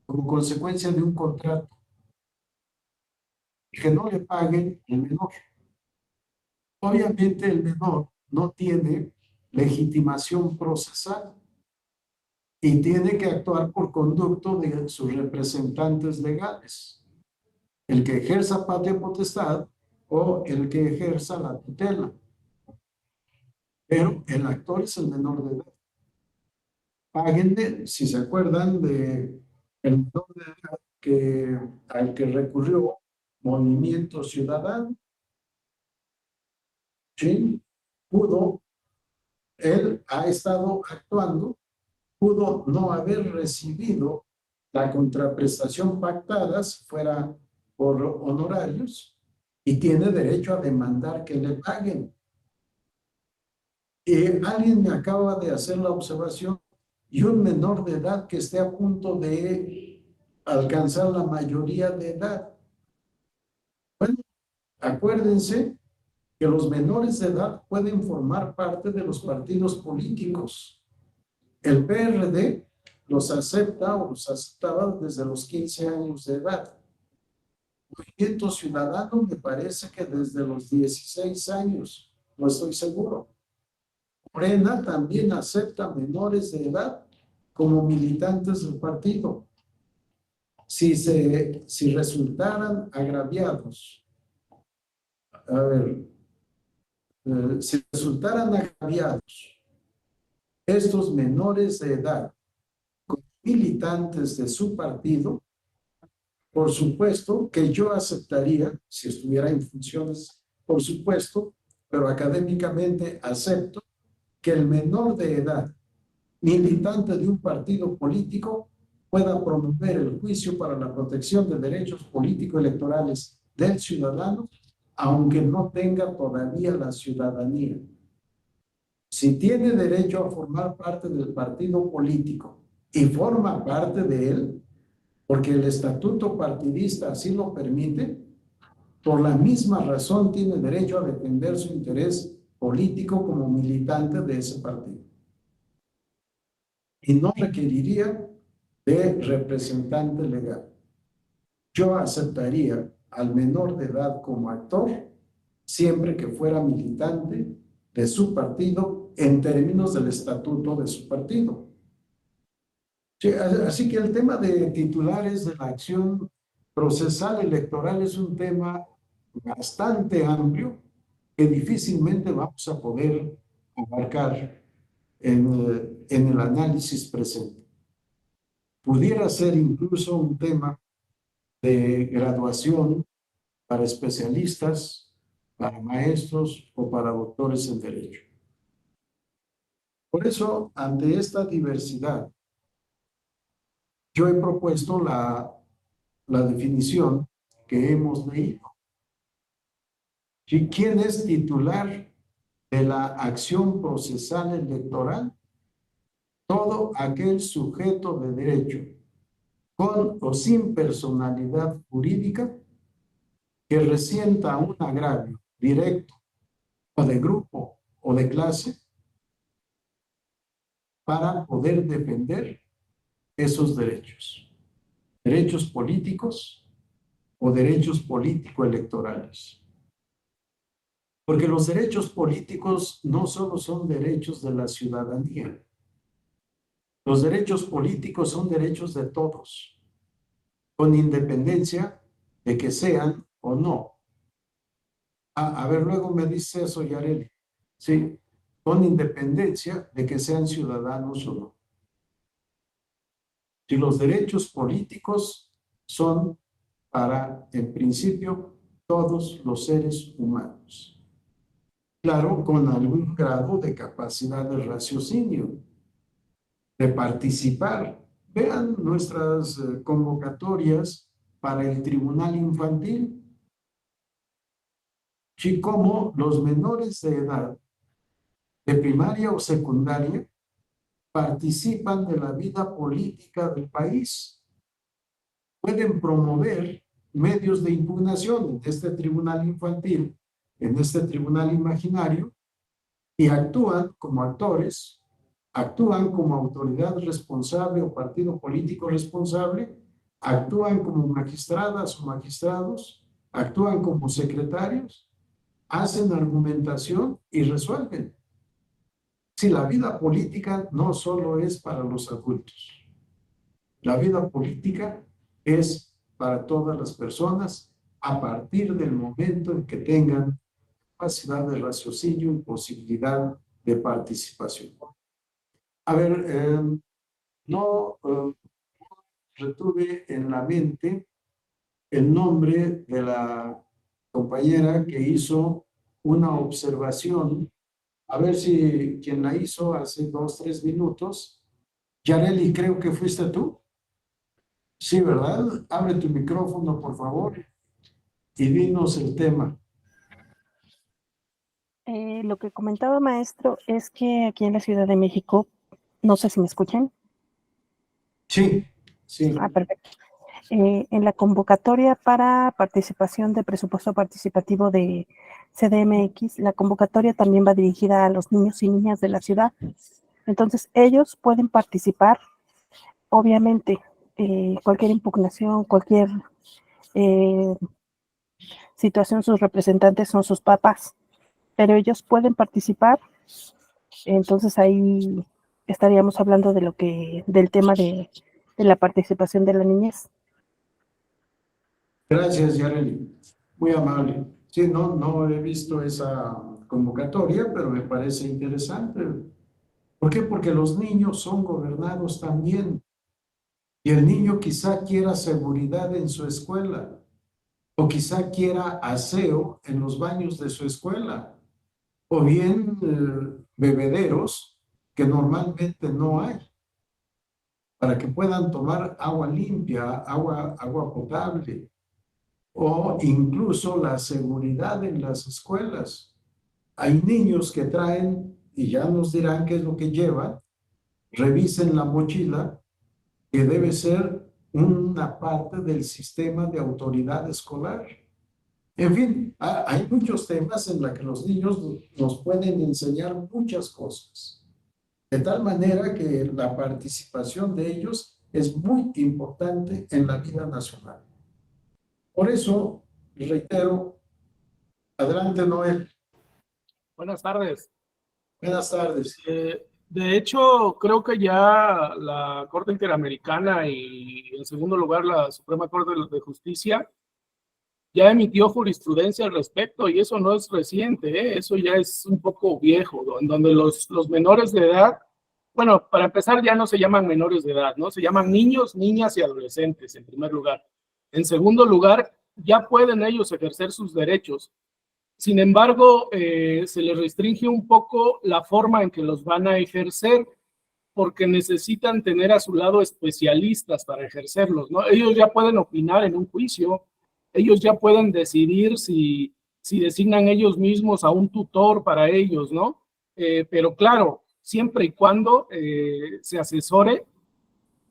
como consecuencia de un contrato y que no le paguen el menor. Obviamente el menor no tiene legitimación procesal y tiene que actuar por conducto de sus representantes legales, el que ejerza patria potestad o el que ejerza la tutela. Pero el actor es el menor de edad. Páguenle, si se acuerdan de el menor de edad al que recurrió Movimiento Ciudadano, ¿sí? Él ha estado actuando, pudo no haber recibido la contraprestación pactada si fuera por honorarios y tiene derecho a demandar que le paguen. Alguien me acaba de hacer la observación y un menor de edad que esté a punto de alcanzar la mayoría de edad. Bueno, acuérdense que los menores de edad pueden formar parte de los partidos políticos. El PRD los acepta o los aceptaba desde los 15 años de edad. Movimiento Ciudadano me parece que desde los 16 años, no estoy seguro. Morena también acepta menores de edad como militantes del partido. Si resultaran agraviados, si resultaran agraviados estos menores de edad como militantes de su partido, por supuesto que yo aceptaría, si estuviera en funciones, por supuesto, pero académicamente acepto que el menor de edad, militante de un partido político, pueda promover el juicio para la protección de derechos político-electorales del ciudadano, aunque no tenga todavía la ciudadanía. Si tiene derecho a formar parte del partido político y forma parte de él, porque el estatuto partidista así lo permite, por la misma razón tiene derecho a defender su interés político como militante de ese partido. Y no requeriría de representante legal. Yo aceptaría al menor de edad como actor siempre que fuera militante de su partido en términos del estatuto de su partido. Sí, así que el tema de titulares de la acción procesal electoral es un tema bastante amplio que difícilmente vamos a poder abarcar en el análisis presente. Pudiera ser incluso un tema de graduación para especialistas, para maestros o para doctores en Derecho. Por eso, ante esta diversidad, yo he propuesto la definición que hemos leído. ¿Quién es titular de la acción procesal electoral? Todo aquel sujeto de derecho, con o sin personalidad jurídica, que resienta un agravio directo o de grupo o de clase para poder defender esos derechos, derechos políticos o derechos político-electorales. Porque los derechos políticos no solo son derechos de la ciudadanía. Los derechos políticos son derechos de todos, con independencia de que sean o no. A ver, luego me dice eso, Yareli. Sí, con independencia de que sean ciudadanos o no. Si los derechos políticos son para, en principio, todos los seres humanos. Claro, con algún grado de capacidad de raciocinio, de participar. Vean nuestras convocatorias para el Tribunal Infantil. Y cómo los menores de edad, de primaria o secundaria, participan de la vida política del país. Pueden promover medios de impugnación en este tribunal infantil, en este tribunal imaginario, y actúan como actores, actúan como autoridad responsable o partido político responsable, actúan como magistradas o magistrados, actúan como secretarios, hacen argumentación y resuelven. Si la vida política no solo es para los adultos, la vida política es para todas las personas a partir del momento en que tengan capacidad de raciocinio y posibilidad de participación. A ver, no retuve en la mente el nombre de la compañera que hizo una observación. A ver si quien la hizo hace 2, 3 minutos. Yareli, creo que fuiste tú. Sí, ¿verdad? Abre tu micrófono, por favor, y dinos el tema. Lo que comentaba, maestro, es que aquí en la Ciudad de México, no sé si me escuchan. Sí, sí. Perfecto. En la convocatoria para participación de presupuesto participativo de CDMX, la convocatoria también va dirigida a los niños y niñas de la ciudad. Entonces, ellos pueden participar, obviamente, cualquier impugnación, cualquier situación, sus representantes son sus papás, pero ellos pueden participar. Entonces ahí estaríamos hablando del tema de la participación de la niñez. Gracias, Yareli. Muy amable. Sí, no he visto esa convocatoria, pero me parece interesante. ¿Por qué? Porque los niños son gobernados también. Y el niño quizá quiera seguridad en su escuela, o quizá quiera aseo en los baños de su escuela, o bien bebederos que normalmente no hay, para que puedan tomar agua limpia, agua potable, o incluso la seguridad en las escuelas. Hay niños que traen, y ya nos dirán qué es lo que llevan, revisen la mochila, que debe ser una parte del sistema de autoridad escolar. En fin, hay muchos temas en los que los niños nos pueden enseñar muchas cosas, de tal manera que la participación de ellos es muy importante en la vida nacional. Por eso, reitero, adelante, Noel. Buenas tardes. Buenas tardes. De hecho, creo que ya la Corte Interamericana y, en segundo lugar, la Suprema Corte de Justicia ya emitió jurisprudencia al respecto, y eso no es reciente, eso ya es un poco viejo, en donde los menores de edad bueno, para empezar ya no se llaman menores de edad, ¿no? Se llaman niños, niñas y adolescentes, en primer lugar. En segundo lugar, ya pueden ellos ejercer sus derechos. Sin embargo, se les restringe un poco la forma en que los van a ejercer, porque necesitan tener a su lado especialistas para ejercerlos, ¿no? Ellos ya pueden opinar en un juicio, ellos ya pueden decidir si designan ellos mismos a un tutor para ellos, ¿no? Pero claro, siempre y cuando se asesore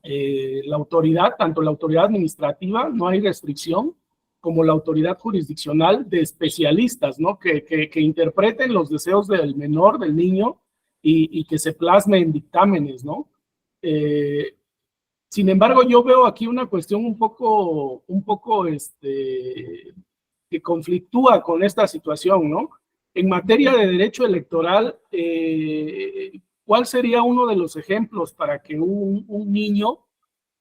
la autoridad, tanto la autoridad administrativa, no hay restricción, como la autoridad jurisdiccional de especialistas, ¿no? Que interpreten los deseos del menor, del niño, y que se plasme en dictámenes, ¿no? Sin embargo, yo veo aquí una cuestión un poco que conflictúa con esta situación, ¿no? En materia de derecho electoral, ¿cuál sería uno de los ejemplos para que un niño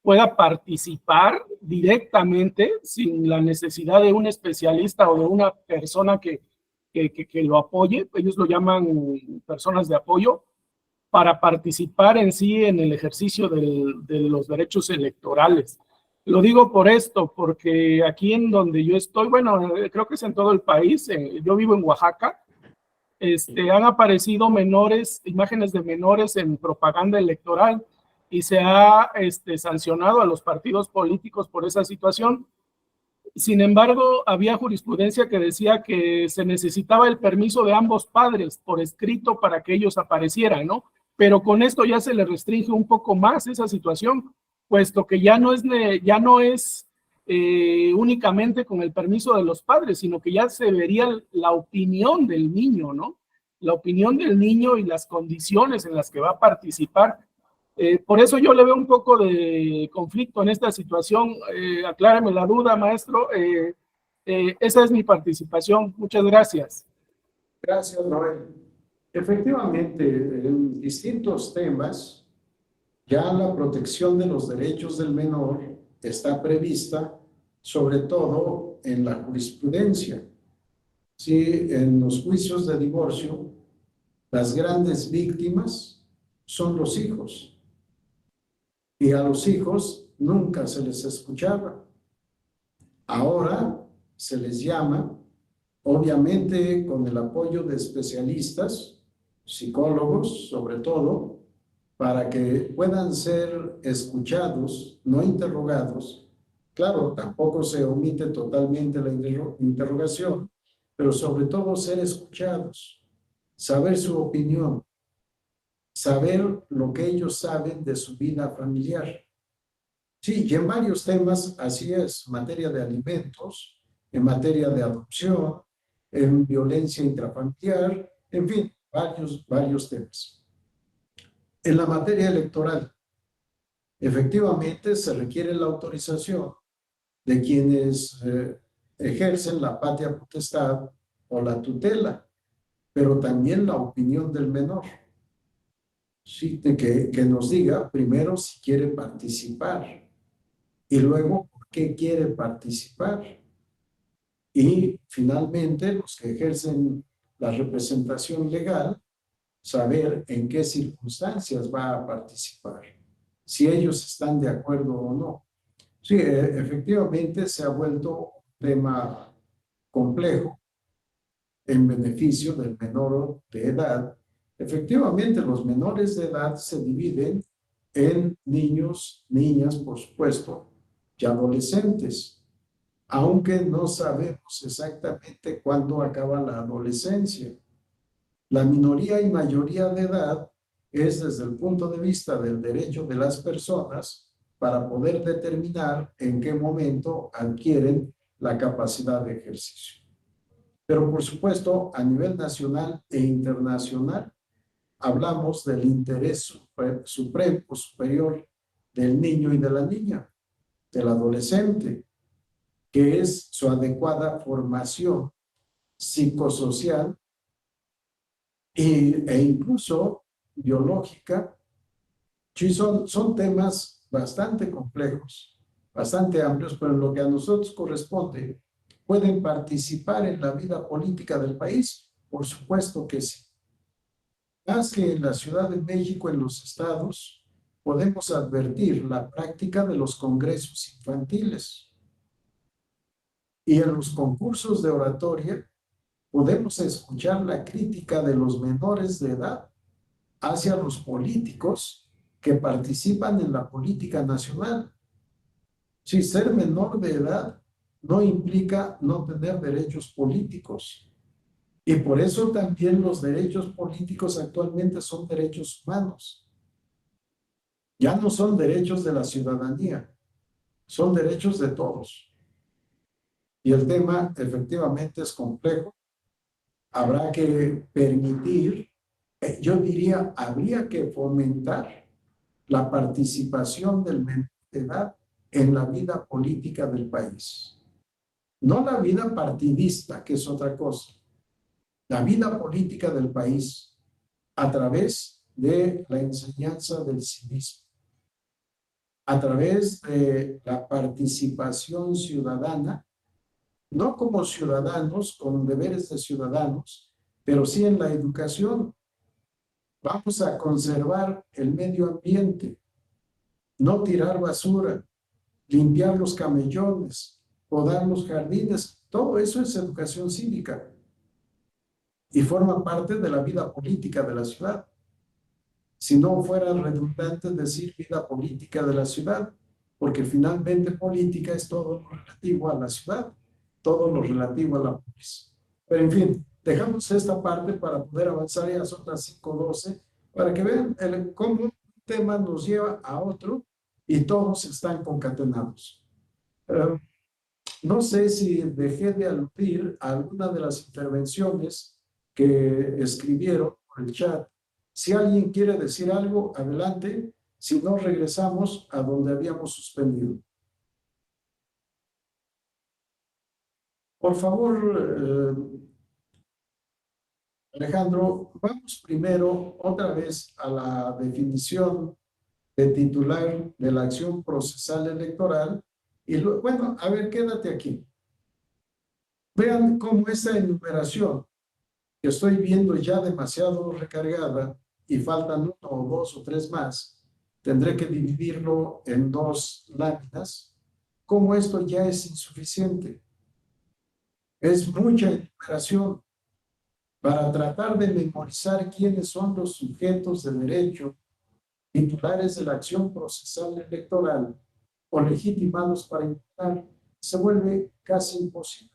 pueda participar directamente sin la necesidad de un especialista o de una persona que lo apoye? Ellos lo llaman personas de apoyo, para participar en sí en el ejercicio de los derechos electorales. Lo digo por esto, porque aquí en donde yo estoy, bueno, creo que es en todo el país, yo vivo en Oaxaca, han aparecido imágenes de menores en propaganda electoral, y se ha sancionado a los partidos políticos por esa situación. Sin embargo, había jurisprudencia que decía que se necesitaba el permiso de ambos padres por escrito para que ellos aparecieran, ¿no? Pero con esto ya se le restringe un poco más esa situación, puesto que ya no es únicamente con el permiso de los padres, sino que ya se vería la opinión del niño, ¿no? La opinión del niño y las condiciones en las que va a participar. Por eso yo le veo un poco de conflicto en esta situación. Aclárame la duda, maestro. Esa es mi participación. Muchas gracias. Gracias, Noel. Efectivamente, en distintos temas, ya la protección de los derechos del menor está prevista, sobre todo en la jurisprudencia. Sí, en los juicios de divorcio, las grandes víctimas son los hijos. Y a los hijos nunca se les escuchaba. Ahora se les llama, obviamente con el apoyo de especialistas, psicólogos sobre todo, para que puedan ser escuchados, no interrogados. Claro, tampoco se omite totalmente la interrogación, pero sobre todo ser escuchados, saber su opinión, saber lo que ellos saben de su vida familiar. Sí, y en varios temas, así es, en materia de alimentos, en materia de adopción, en violencia intrafamiliar, en fin, varios temas. En la materia electoral, efectivamente se requiere la autorización de quienes ejercen la patria potestad o la tutela, pero también la opinión del menor. Sí, que nos diga primero si quiere participar y luego por qué quiere participar. Y finalmente los que ejercen la representación legal, saber en qué circunstancias va a participar, si ellos están de acuerdo o no. Sí, efectivamente se ha vuelto un tema complejo en beneficio del menor de edad. Efectivamente, los menores de edad se dividen en niños, niñas, por supuesto, y adolescentes, aunque no sabemos exactamente cuándo acaba la adolescencia. La minoría y mayoría de edad es desde el punto de vista del derecho de las personas para poder determinar en qué momento adquieren la capacidad de ejercicio. Pero por supuesto, a nivel nacional e internacional, hablamos del interés supremo, superior del niño y de la niña, del adolescente, que es su adecuada formación psicosocial e incluso biológica. Sí, son temas bastante complejos, bastante amplios, pero en lo que a nosotros corresponde, ¿pueden participar en la vida política del país? Por supuesto que sí. Más que en la Ciudad de México, en los estados, podemos advertir la práctica de los congresos infantiles. Y en los concursos de oratoria podemos escuchar la crítica de los menores de edad hacia los políticos que participan en la política nacional. Si ser menor de edad no implica no tener derechos políticos. Y por eso también los derechos políticos actualmente son derechos humanos. Ya no son derechos de la ciudadanía, son derechos de todos. Y el tema efectivamente es complejo. Habrá que permitir, yo diría, habría que fomentar la participación del menor de edad en la vida política del país. No la vida partidista, que es otra cosa. La vida política del país a través de la enseñanza del civismo, a través de la participación ciudadana, no como ciudadanos, con deberes de ciudadanos, pero sí en la educación. Vamos a conservar el medio ambiente, no tirar basura, limpiar los camellones, podar los jardines. Todo eso es educación cívica y forma parte de la vida política de la ciudad. Si no fuera redundante decir vida política de la ciudad, porque finalmente política es todo lo relativo a la ciudad, todo lo relativo a la polis. Pero en fin, dejamos esta parte para poder avanzar, ya son las 5:12, para que vean cómo un tema nos lleva a otro y todos están concatenados. No sé si dejé de aludir a alguna de las intervenciones que escribieron por el chat. Si alguien quiere decir algo, adelante. Si no, regresamos a donde habíamos suspendido. Por favor, Alejandro, vamos primero otra vez a la definición de titular de la acción procesal electoral. Y bueno, a ver, quédate aquí. Vean cómo esa enumeración, que estoy viendo ya demasiado recargada y faltan 1 o 2 o 3 más, tendré que dividirlo en 2 láminas, cómo esto ya es insuficiente. Es mucha enumeración para tratar de memorizar quiénes son los sujetos de derecho titulares de la acción procesal electoral o legitimados para impugnar, se vuelve casi imposible.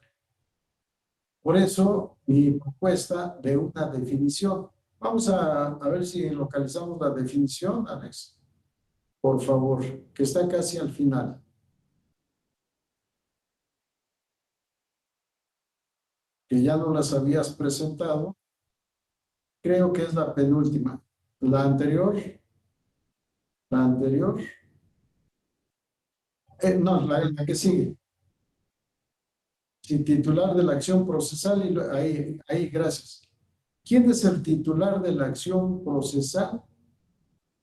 Por eso, mi propuesta de una definición. Vamos a ver si localizamos la definición, Alex. Por favor, que está casi al final. Que ya no las habías presentado. Creo que es la penúltima. La anterior. La anterior. No, la que sigue. Sí, titular de la acción procesal. Y ahí, gracias. ¿Quién es el titular de la acción procesal?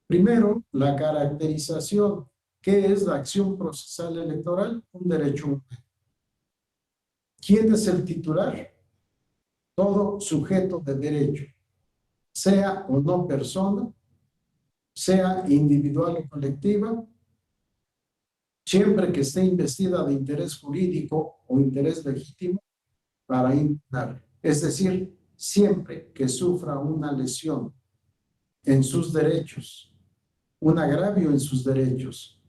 Primero, la caracterización. ¿Qué es la acción procesal electoral? Un derecho humano. ¿Quién es el titular? Todo sujeto de derecho, sea o no persona, sea individual o colectiva, siempre que esté investida de interés jurídico o interés legítimo para impugnar. Es decir, siempre que sufra una lesión en sus derechos, un agravio en sus derechos,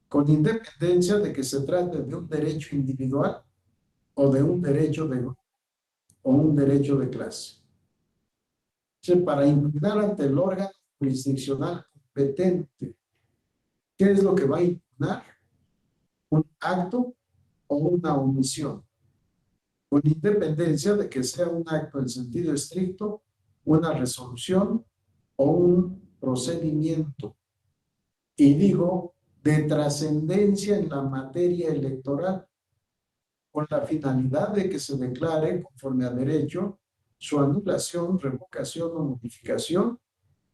con independencia de que se trate de un derecho individual o de un derecho de grupo o un derecho de clase. Para impugnar ante el órgano jurisdiccional competente, ¿qué es lo que va a impugnar? Un acto o una omisión, con independencia de que sea un acto en sentido estricto, una resolución o un procedimiento. Y digo, de trascendencia en la materia electoral, con la finalidad de que se declare conforme a derecho su anulación, revocación o modificación,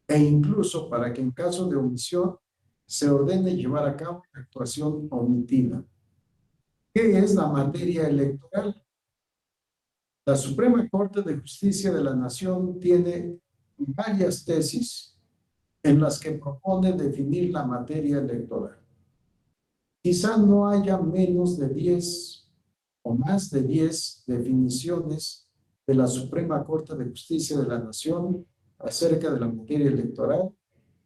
e incluso para que en caso de omisión se ordene llevar a cabo la actuación omitida. ¿Qué es la materia electoral? La Suprema Corte de Justicia de la Nación tiene varias tesis en las que propone definir la materia electoral. Quizá no haya menos de 10 o más de 10 definiciones de la Suprema Corte de Justicia de la Nación acerca de la materia electoral.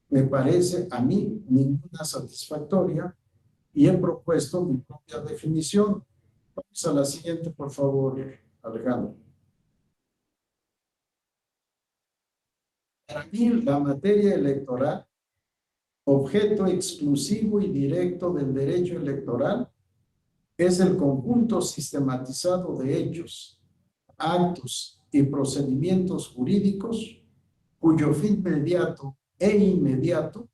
Me parece a mí ninguna satisfactoria y he propuesto mi propia definición. Vamos a la siguiente, por favor, Alejandro. Para mí, la materia electoral, objeto exclusivo y directo del derecho electoral, es el conjunto sistematizado de hechos, actos y procedimientos jurídicos cuyo fin inmediato e inmediato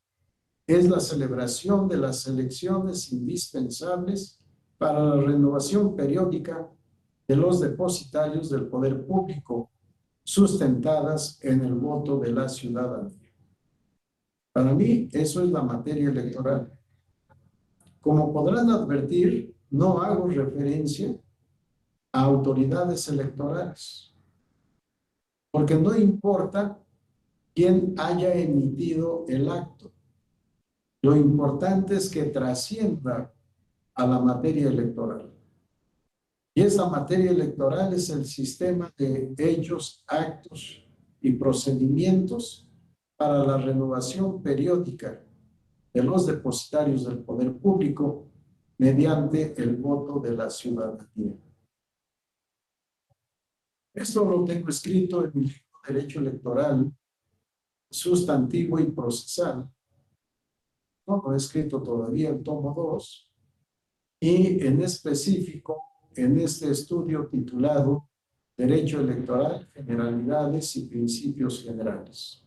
es la celebración de las elecciones indispensables para la renovación periódica de los depositarios del poder público, sustentadas en el voto de la ciudadanía. Para mí, eso es la materia electoral. Como podrán advertir, no hago referencia a autoridades electorales, porque no importa quién haya emitido el acto. Lo importante es que trascienda a la materia electoral. Y esa materia electoral es el sistema de hechos, actos y procedimientos para la renovación periódica de los depositarios del poder público mediante el voto de la ciudadanía. Esto lo tengo escrito en mi libro Derecho Electoral, Sustantivo y Procesal. No lo he escrito todavía el tomo 2. Y en específico, en este estudio titulado Derecho Electoral, Generalidades y Principios Generales.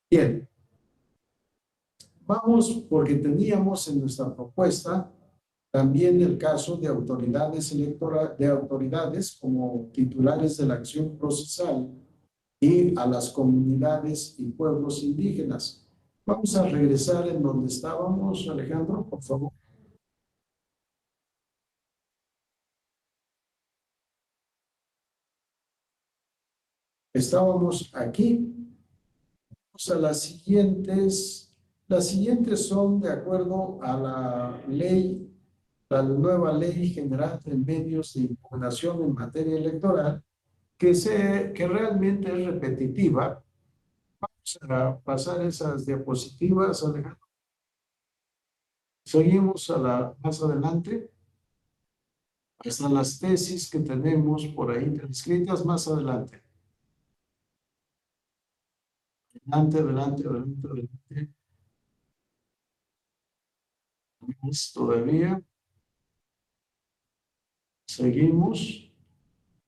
Bien, vamos porque teníamos en nuestra propuesta también el caso de autoridades autoridades como titulares de la acción procesal y a las comunidades y pueblos indígenas. Vamos a regresar en donde estábamos, Alejandro, por favor. Estábamos aquí. Vamos a las siguientes. Las siguientes son de acuerdo a la ley, la nueva Ley General de Medios de Impugnación en materia electoral, que realmente es repetitiva. Vamos a pasar esas diapositivas, Alejandro. Seguimos más adelante. Están las tesis que tenemos por ahí escritas más adelante. Adelante. Más todavía. Seguimos.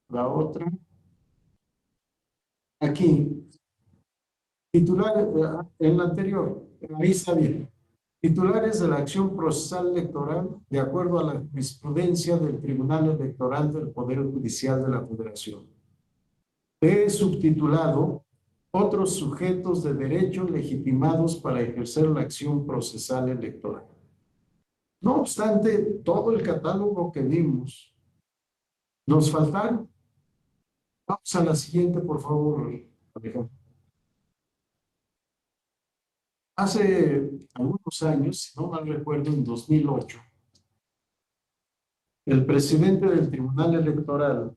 La otra. Aquí. Titular, en la anterior. Ahí está bien. Titulares de la acción procesal electoral de acuerdo a la jurisprudencia del Tribunal Electoral del Poder Judicial de la Federación. He subtitulado otros sujetos de derecho legitimados para ejercer la acción procesal electoral. No obstante, todo el catálogo que vimos, nos faltaron. Vamos a la siguiente, por favor, Alejandro. Hace algunos años, si no mal recuerdo, en 2008, el presidente del Tribunal Electoral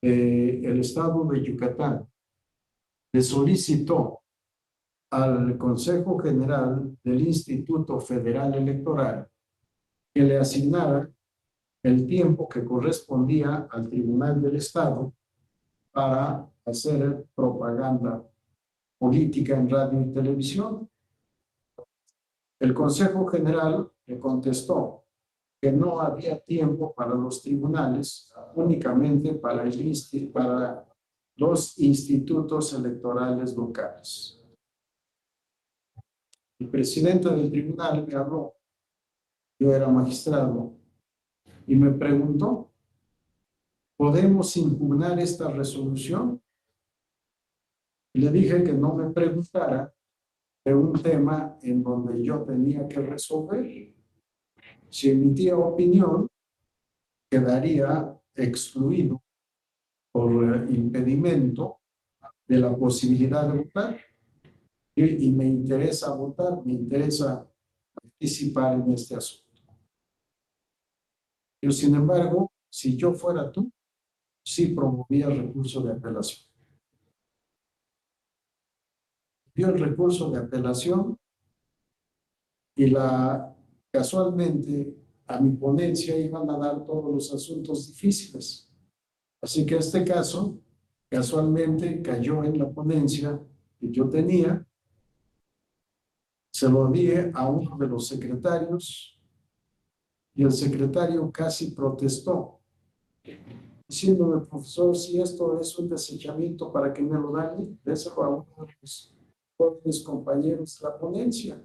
del Estado de Yucatán le solicitó al Consejo General del Instituto Federal Electoral que le asignara el tiempo que correspondía al Tribunal del Estado para hacer propaganda política en radio y televisión. El Consejo General le contestó que no había tiempo para los tribunales, únicamente para los institutos electorales locales. El presidente del tribunal me habló, yo era magistrado, y me preguntó, ¿podemos impugnar esta resolución? Y le dije que no me preguntara de un tema en donde yo tenía que resolver. Si emitía opinión, quedaría excluido por impedimento de la posibilidad de votar. Y me interesa votar, me interesa participar en este asunto. Yo, sin embargo, si yo fuera tú, sí promovía el recurso de apelación. Dio el recurso de apelación y casualmente a mi ponencia iban a dar todos los asuntos difíciles. Así que este caso casualmente cayó en la ponencia que yo tenía. Se lo di a uno de los secretarios y el secretario casi protestó, diciéndome, profesor, si esto es un desechamiento para que me lo dan, déselo a uno de los jóvenes compañeros de la ponencia.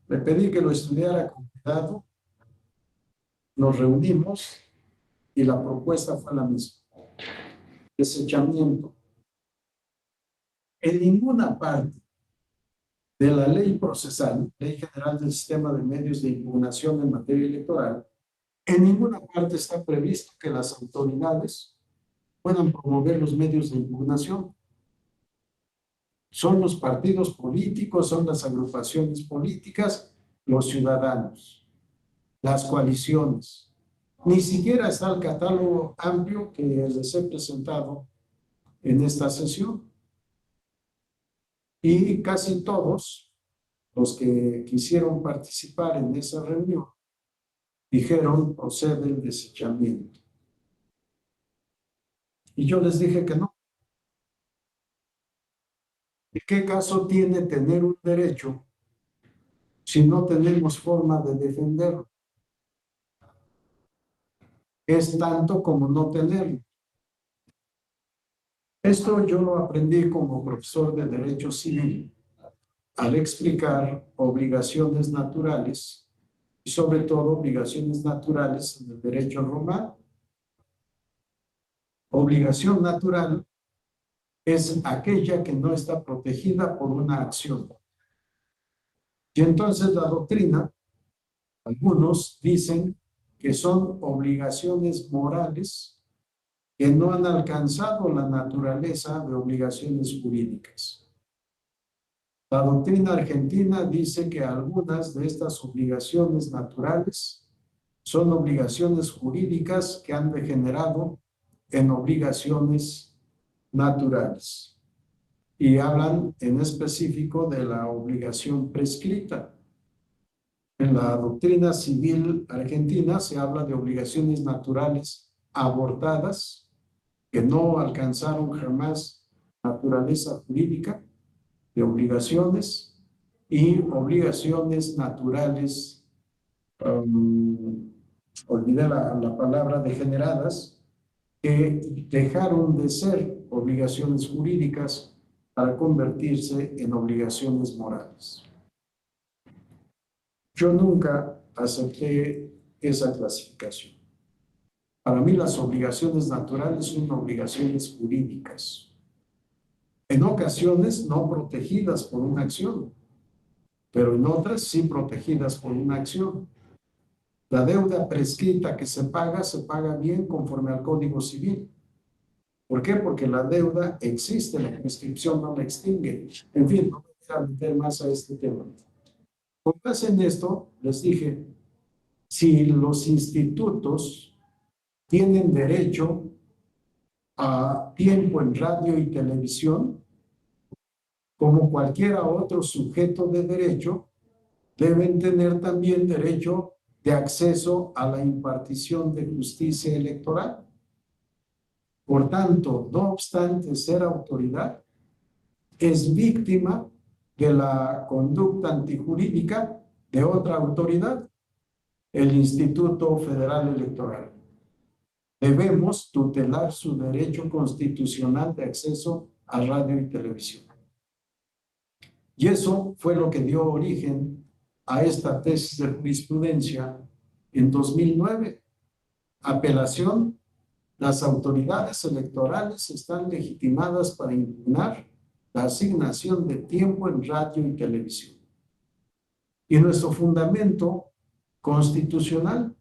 Le pedí que lo estudiara con cuidado, nos reunimos y la propuesta fue la misma. Desechamiento. En ninguna parte de la ley procesal, Ley General del Sistema de Medios de Impugnación en materia electoral, en ninguna parte está previsto que las autoridades puedan promover los medios de impugnación. Son los partidos políticos, son las agrupaciones políticas, los ciudadanos, las coaliciones. Ni siquiera está el catálogo amplio que les he presentado en esta sesión. Y casi todos los que quisieron participar en esa reunión dijeron procede el desechamiento. Y yo les dije que no. ¿Y qué caso tiene tener un derecho si no tenemos forma de defenderlo? Es tanto como no tenerlo. Esto yo lo aprendí como profesor de Derecho Civil al explicar obligaciones naturales y sobre todo obligaciones naturales en el derecho romano. Obligación natural es aquella que no está protegida por una acción. Y entonces la doctrina, algunos dicen que son obligaciones morales que no han alcanzado la naturaleza de obligaciones jurídicas. La doctrina argentina dice que algunas de estas obligaciones naturales son obligaciones jurídicas que han degenerado en obligaciones naturales. Y hablan en específico de la obligación prescrita. En la doctrina civil argentina se habla de obligaciones naturales abortadas que no alcanzaron jamás naturaleza jurídica, de obligaciones y obligaciones naturales, olvidé la palabra, degeneradas, que dejaron de ser obligaciones jurídicas para convertirse en obligaciones morales. Yo nunca acepté esa clasificación. Para mí las obligaciones naturales son obligaciones jurídicas. En ocasiones no protegidas por una acción, pero en otras sí protegidas por una acción. La deuda prescrita que se paga bien conforme al Código Civil. ¿Por qué? Porque la deuda existe, la prescripción no la extingue. En fin, no me voy a meter más a este tema. Con base en esto, les dije, si los institutos tienen derecho a tiempo en radio y televisión, como cualquier otro sujeto de derecho, deben tener también derecho de acceso a la impartición de justicia electoral. Por tanto, no obstante ser autoridad, es víctima de la conducta antijurídica de otra autoridad, el Instituto Federal Electoral. Debemos tutelar su derecho constitucional de acceso a radio y televisión. Y eso fue lo que dio origen a esta tesis de jurisprudencia en 2009. Apelación: las autoridades electorales están legitimadas para impugnar la asignación de tiempo en radio y televisión. Y nuestro fundamento constitucional,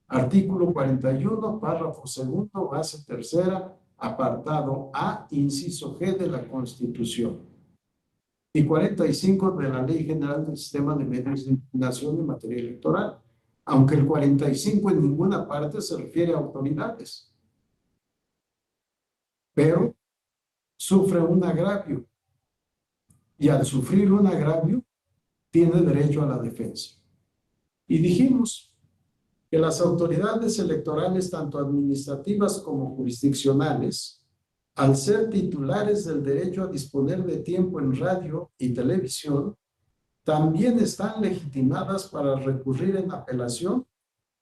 artículo 41, párrafo segundo, base tercera, apartado A, inciso G de la Constitución y 45 de la Ley General del Sistema de Medios de Impugnación en materia electoral, aunque el 45 en ninguna parte se refiere a autoridades, pero sufre un agravio y al sufrir un agravio tiene derecho a la defensa. Y dijimos que las autoridades electorales, tanto administrativas como jurisdiccionales, al ser titulares del derecho a disponer de tiempo en radio y televisión, también están legitimadas para recurrir en apelación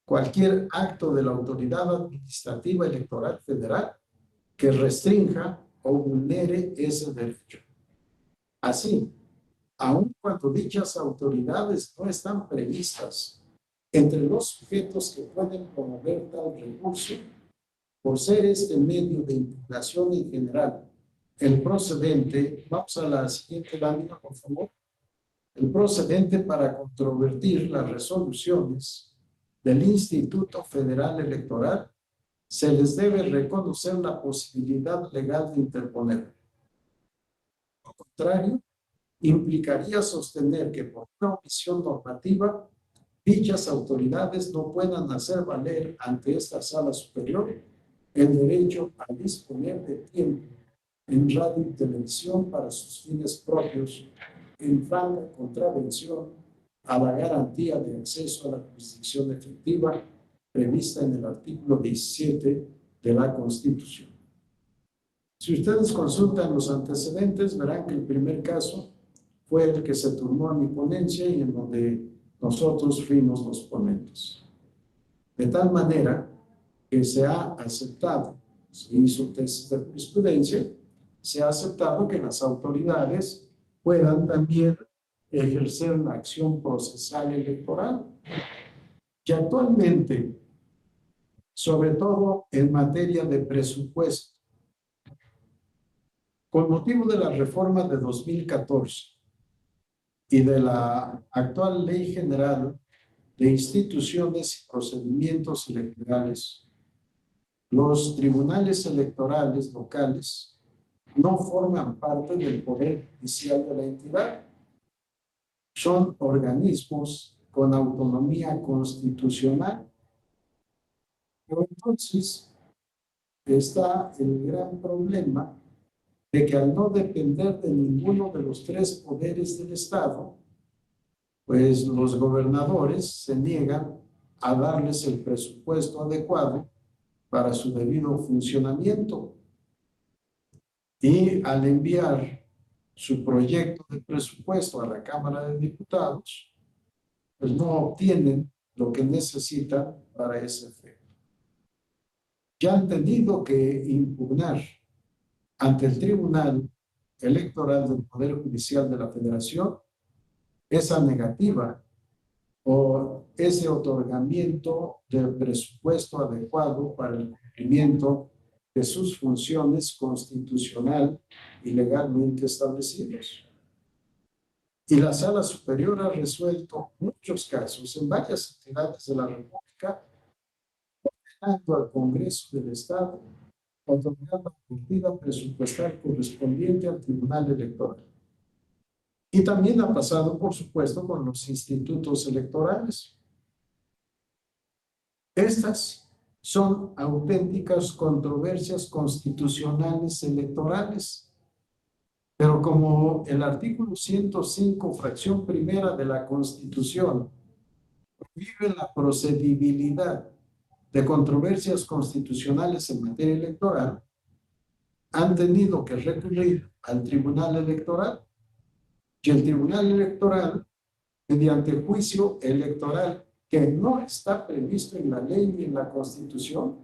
cualquier acto de la autoridad administrativa electoral federal que restrinja o vulnere ese derecho. Así, aun cuando dichas autoridades no están previstas entre los sujetos que pueden promover tal recurso, por ser este medio de impugnación en general, el procedente, vamos a la siguiente lámina, por favor, el procedente para controvertir las resoluciones del Instituto Federal Electoral, se les debe reconocer la posibilidad legal de interponer. Lo contrario, implicaría sostener que por una omisión normativa, dichas autoridades no puedan hacer valer ante esta sala superior el derecho a disponer de tiempo en radio y televisión para sus fines propios, en franca contravención a la garantía de acceso a la jurisdicción efectiva prevista en el artículo 17 de la Constitución. Si ustedes consultan los antecedentes, verán que el primer caso fue el que se turnó a mi ponencia y en donde nosotros fuimos los ponentes. De tal manera que se ha aceptado, se hizo tesis de jurisprudencia, se ha aceptado que las autoridades puedan también ejercer la acción procesal electoral. Y actualmente, sobre todo en materia de presupuesto, con motivo de la reforma de 2014 y de la actual Ley General de Instituciones y Procedimientos Electorales, los tribunales electorales locales no forman parte del poder judicial de la entidad. Son organismos con autonomía constitucional. Pero entonces está el gran problema de que al no depender de ninguno de los tres poderes del Estado, pues los gobernadores se niegan a darles el presupuesto adecuado para su debido funcionamiento. Y al enviar su proyecto de presupuesto a la Cámara de Diputados, pues no obtienen lo que necesitan para ese efecto. Ya han tenido que impugnar ante el Tribunal Electoral del Poder Judicial de la Federación esa negativa o ese otorgamiento del presupuesto adecuado para el cumplimiento de sus funciones constitucional y legalmente establecidas. Y la Sala Superior ha resuelto muchos casos en varias entidades de la República, ordenando al Congreso del Estado otorgar la partida presupuestal correspondiente al Tribunal Electoral. Y también ha pasado, por supuesto, con los institutos electorales. Estas son auténticas controversias constitucionales electorales. Pero como el artículo 105, fracción primera de la Constitución, prohíbe la procedibilidad de controversias constitucionales en materia electoral, han tenido que recurrir al Tribunal Electoral. Y el Tribunal Electoral, mediante juicio electoral que no está previsto en la ley ni en la Constitución,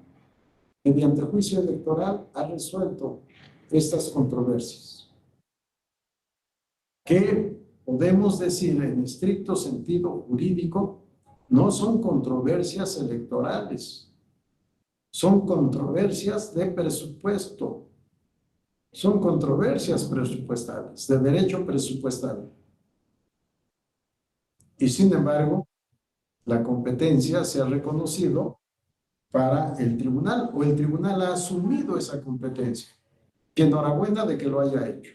mediante juicio electoral ha resuelto estas controversias. Que podemos decir en estricto sentido jurídico, no son controversias electorales, son controversias de presupuesto. Son controversias presupuestales, de derecho presupuestal. Y sin embargo, la competencia se ha reconocido para el tribunal, o el tribunal ha asumido esa competencia. Que enhorabuena de que lo haya hecho.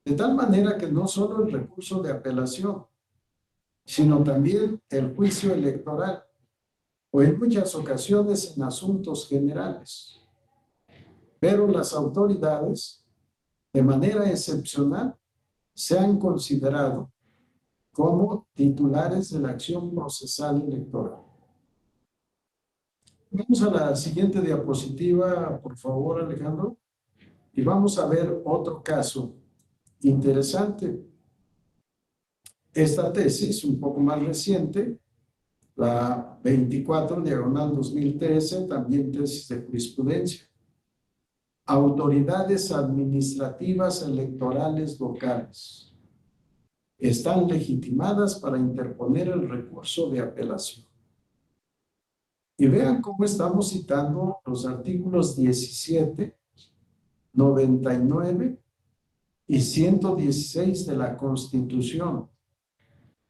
De tal manera que no solo el recurso de apelación, sino también el juicio electoral, o en muchas ocasiones en asuntos generales. Pero las autoridades, de manera excepcional, se han considerado como titulares de la acción procesal electoral. Vamos a la siguiente diapositiva, por favor, Alejandro, y vamos a ver otro caso interesante. Esta tesis, un poco más reciente, la 24/2013, también tesis de jurisprudencia. Autoridades administrativas electorales locales están legitimadas para interponer el recurso de apelación. Y vean cómo estamos citando los artículos 17, 99 y 116 de la Constitución.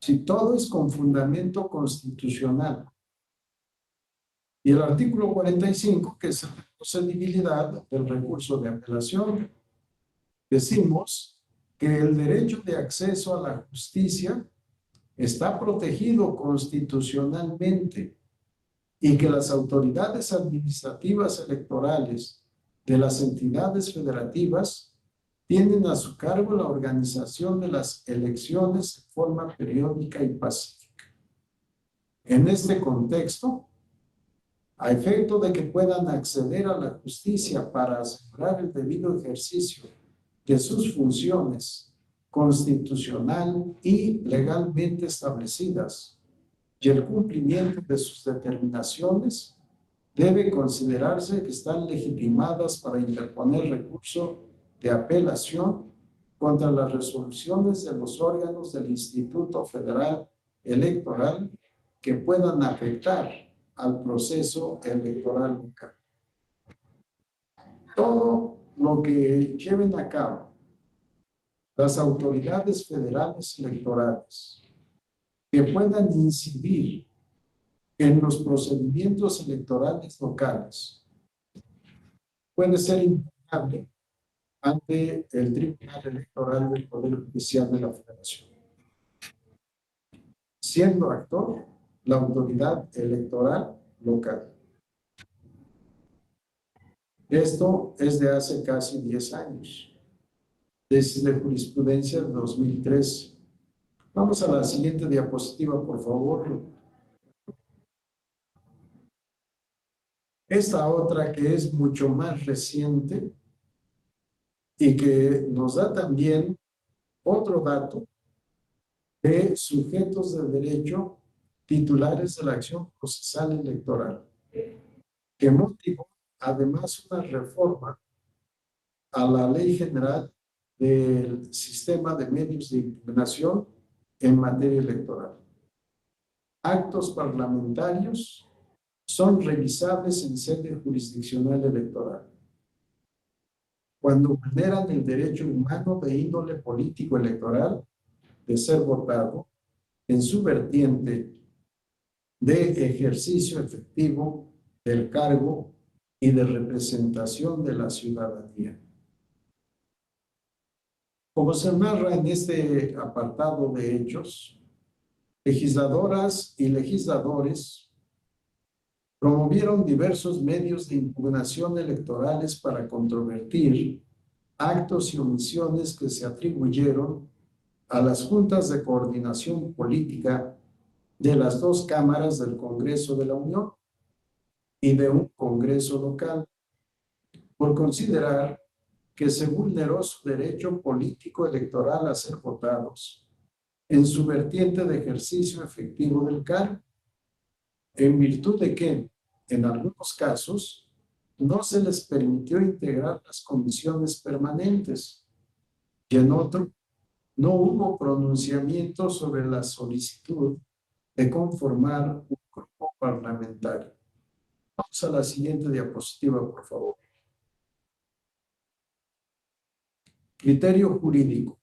Si todo es con fundamento constitucional. Y el artículo 45, que es la procedibilidad del recurso de apelación, decimos que el derecho de acceso a la justicia está protegido constitucionalmente y que las autoridades administrativas electorales de las entidades federativas tienen a su cargo la organización de las elecciones de forma periódica y pacífica. En este contexto, a efecto de que puedan acceder a la justicia para asegurar el debido ejercicio de sus funciones constitucional y legalmente establecidas y el cumplimiento de sus determinaciones, debe considerarse que están legitimadas para interponer recurso de apelación contra las resoluciones de los órganos del Instituto Federal Electoral que puedan afectar al proceso electoral local. Todo lo que lleven a cabo las autoridades federales electorales que puedan incidir en los procedimientos electorales locales puede ser impugnable ante el Tribunal Electoral del Poder Judicial de la Federación, siendo actor la autoridad electoral local. Esto es de hace casi 10 años, desde jurisprudencia de 2003. Vamos a la siguiente diapositiva, por favor. Esta otra, que es mucho más reciente y que nos da también otro dato de sujetos de derecho titulares de la acción procesal electoral, que motivó además una reforma a la Ley General del Sistema de Medios de Impugnación en materia electoral. Actos parlamentarios son revisables en sede jurisdiccional electoral. Cuando vulneran el derecho humano de índole político electoral de ser votado en su vertiente de ejercicio efectivo del cargo y de representación de la ciudadanía. Como se narra en este apartado de hechos, legisladoras y legisladores promovieron diversos medios de impugnación electorales para controvertir actos y omisiones que se atribuyeron a las juntas de coordinación política de las dos cámaras del Congreso de la Unión y de un Congreso local, por considerar que se vulneró su derecho político electoral a ser votados en su vertiente de ejercicio efectivo del cargo, en virtud de que, en algunos casos, no se les permitió integrar las comisiones permanentes y en otro, no hubo pronunciamiento sobre la solicitud de conformar un grupo parlamentario. Vamos a la siguiente diapositiva, por favor. Criterio jurídico.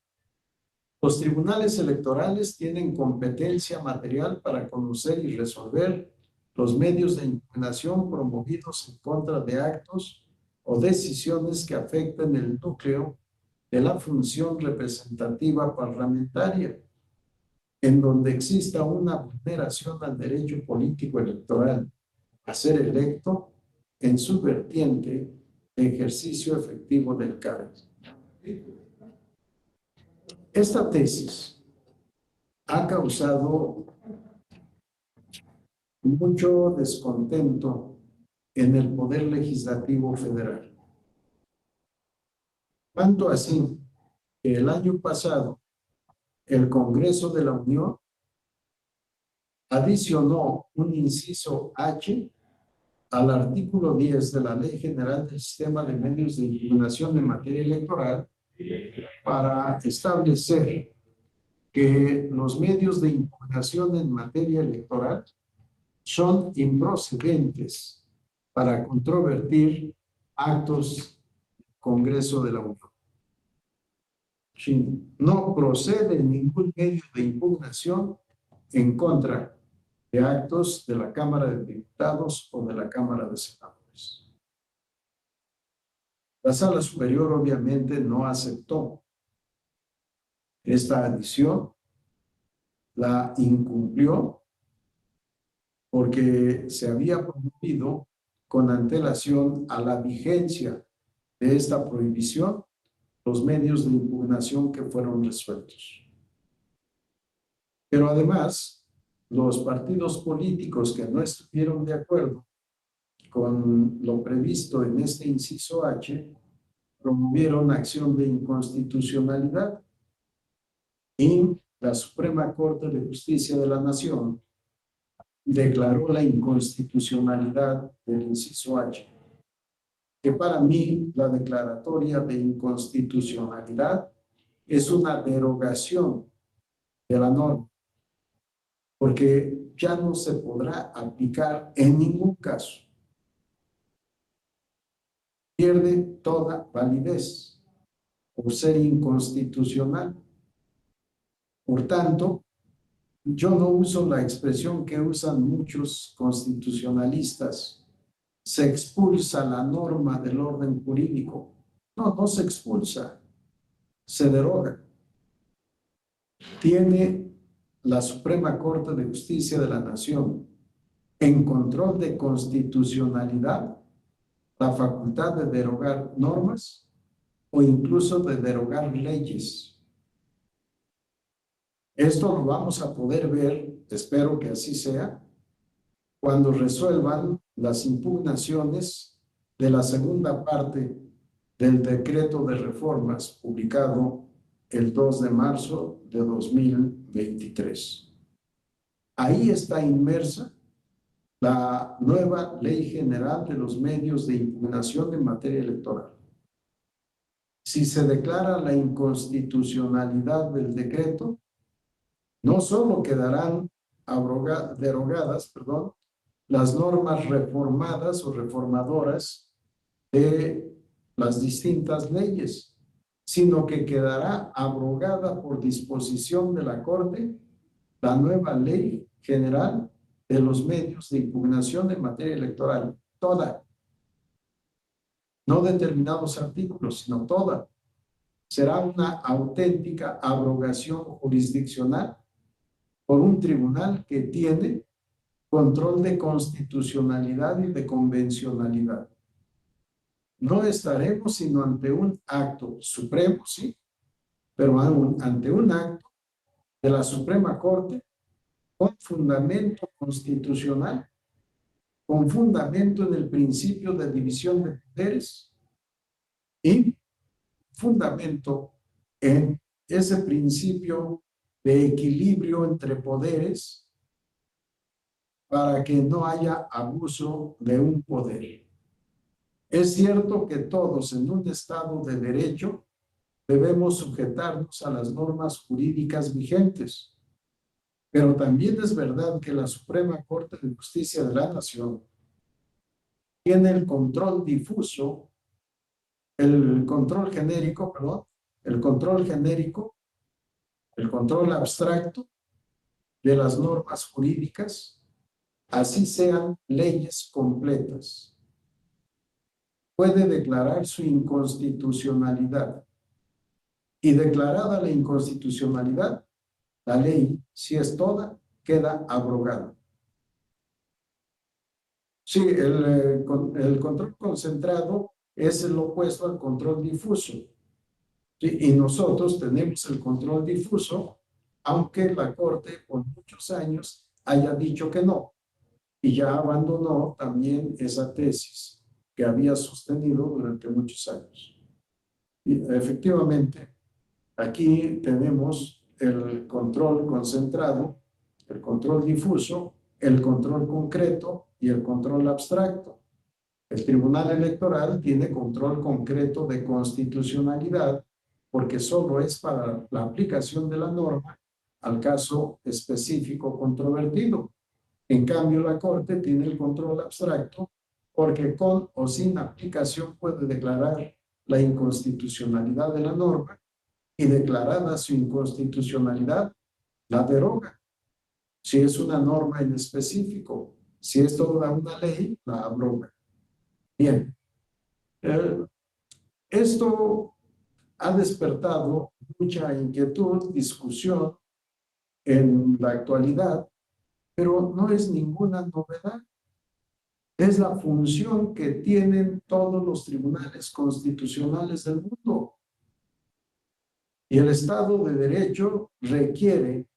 Los tribunales electorales tienen competencia material para conocer y resolver los medios de impugnación promovidos en contra de actos o decisiones que afecten el núcleo de la función representativa parlamentaria, en donde exista una vulneración al derecho político electoral a ser electo en su vertiente de ejercicio efectivo del cargo. Esta tesis ha causado mucho descontento en el Poder Legislativo Federal. Tanto así que el año pasado el Congreso de la Unión adicionó un inciso H al artículo 10 de la Ley General del Sistema de Medios de Impugnación en materia electoral para establecer que los medios de impugnación en materia electoral son improcedentes para controvertir actos del Congreso de la Unión. No procede ningún medio de impugnación en contra de actos de la Cámara de Diputados o de la Cámara de Senadores. La Sala Superior obviamente no aceptó esta adición, la incumplió porque se había promovido con antelación a la vigencia de esta prohibición los medios de impugnación que fueron resueltos. Pero además, los partidos políticos que no estuvieron de acuerdo con lo previsto en este inciso H, promovieron acción de inconstitucionalidad y la Suprema Corte de Justicia de la Nación declaró la inconstitucionalidad del inciso H, que para mí la declaratoria de inconstitucionalidad es una derogación de la norma, porque ya no se podrá aplicar en ningún caso. Pierde toda validez por ser inconstitucional. Por tanto, yo no uso la expresión que usan muchos constitucionalistas: se expulsa la norma del orden jurídico. No, no se expulsa, se deroga. Tiene la Suprema Corte de Justicia de la Nación, en control de constitucionalidad, la facultad de derogar normas o incluso de derogar leyes. Esto lo vamos a poder ver, espero que así sea, cuando resuelvan las impugnaciones de la segunda parte del decreto de reformas publicado el 2 de marzo de 2023. Ahí está inmersa la nueva Ley General de los Medios de Impugnación en materia electoral. Si se declara la inconstitucionalidad del decreto, no solo quedarán derogadas, las normas reformadas o reformadoras de las distintas leyes, sino que quedará abrogada por disposición de la Corte la nueva Ley General de los Medios de Impugnación en materia electoral, toda. No determinados artículos, sino toda. Será una auténtica abrogación jurisdiccional por un tribunal que tiene control de constitucionalidad y de convencionalidad. No estaremos sino ante un acto supremo, sí, pero ante un acto de la Suprema Corte con fundamento constitucional, con fundamento en el principio de división de poderes y fundamento en ese principio de equilibrio entre poderes para que no haya abuso de un poder. Es cierto que todos en un Estado de derecho debemos sujetarnos a las normas jurídicas vigentes, pero también es verdad que la Suprema Corte de Justicia de la Nación tiene el control difuso, el control genérico, el control abstracto de las normas jurídicas así sean leyes completas, puede declarar su inconstitucionalidad. Y declarada la inconstitucionalidad, la ley, si es toda, queda abrogada. Sí, el control concentrado es el opuesto al control difuso. Sí, y nosotros tenemos el control difuso, aunque la Corte por muchos años haya dicho que no, y ya abandonó también esa tesis que había sostenido durante muchos años. Y efectivamente, aquí tenemos el control concentrado, el control difuso, el control concreto y el control abstracto. El Tribunal Electoral tiene control concreto de constitucionalidad porque solo es para la aplicación de la norma al caso específico controvertido. En cambio, la Corte tiene el control abstracto porque con o sin aplicación puede declarar la inconstitucionalidad de la norma y declarada su inconstitucionalidad, la deroga. Si es una norma en específico, si es toda una ley, la abroga. Bien, esto ha despertado mucha inquietud, discusión en la actualidad, pero no es ninguna novedad. Es la función que tienen todos los tribunales constitucionales del mundo. Y el Estado de Derecho requiere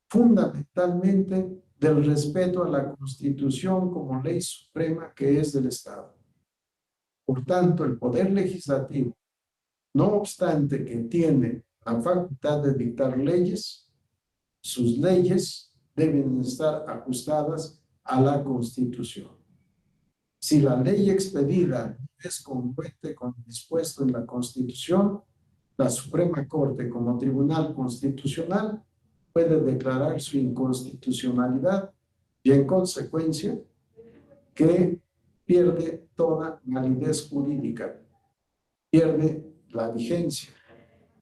fundamentalmente del respeto a la Constitución como ley suprema que es del Estado. Por tanto, el Poder Legislativo, no obstante que tiene la facultad de dictar leyes, sus leyes deben estar ajustadas a la Constitución. Si la ley expedida es congruente con lo dispuesto en la Constitución, la Suprema Corte como Tribunal Constitucional puede declarar su inconstitucionalidad y en consecuencia que pierde toda validez jurídica, pierde la vigencia,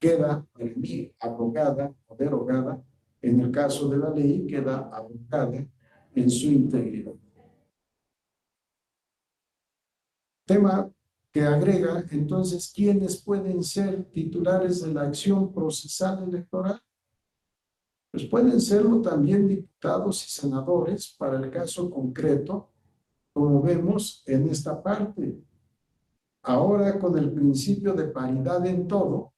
queda para mí abrogada o derogada, en el caso de la ley queda abrogada en su integridad. Tema que agrega entonces quiénes pueden ser titulares de la acción procesal electoral. Pues pueden serlo también diputados y senadores para el caso concreto, como vemos en esta parte. Ahora, con el principio de paridad en todo,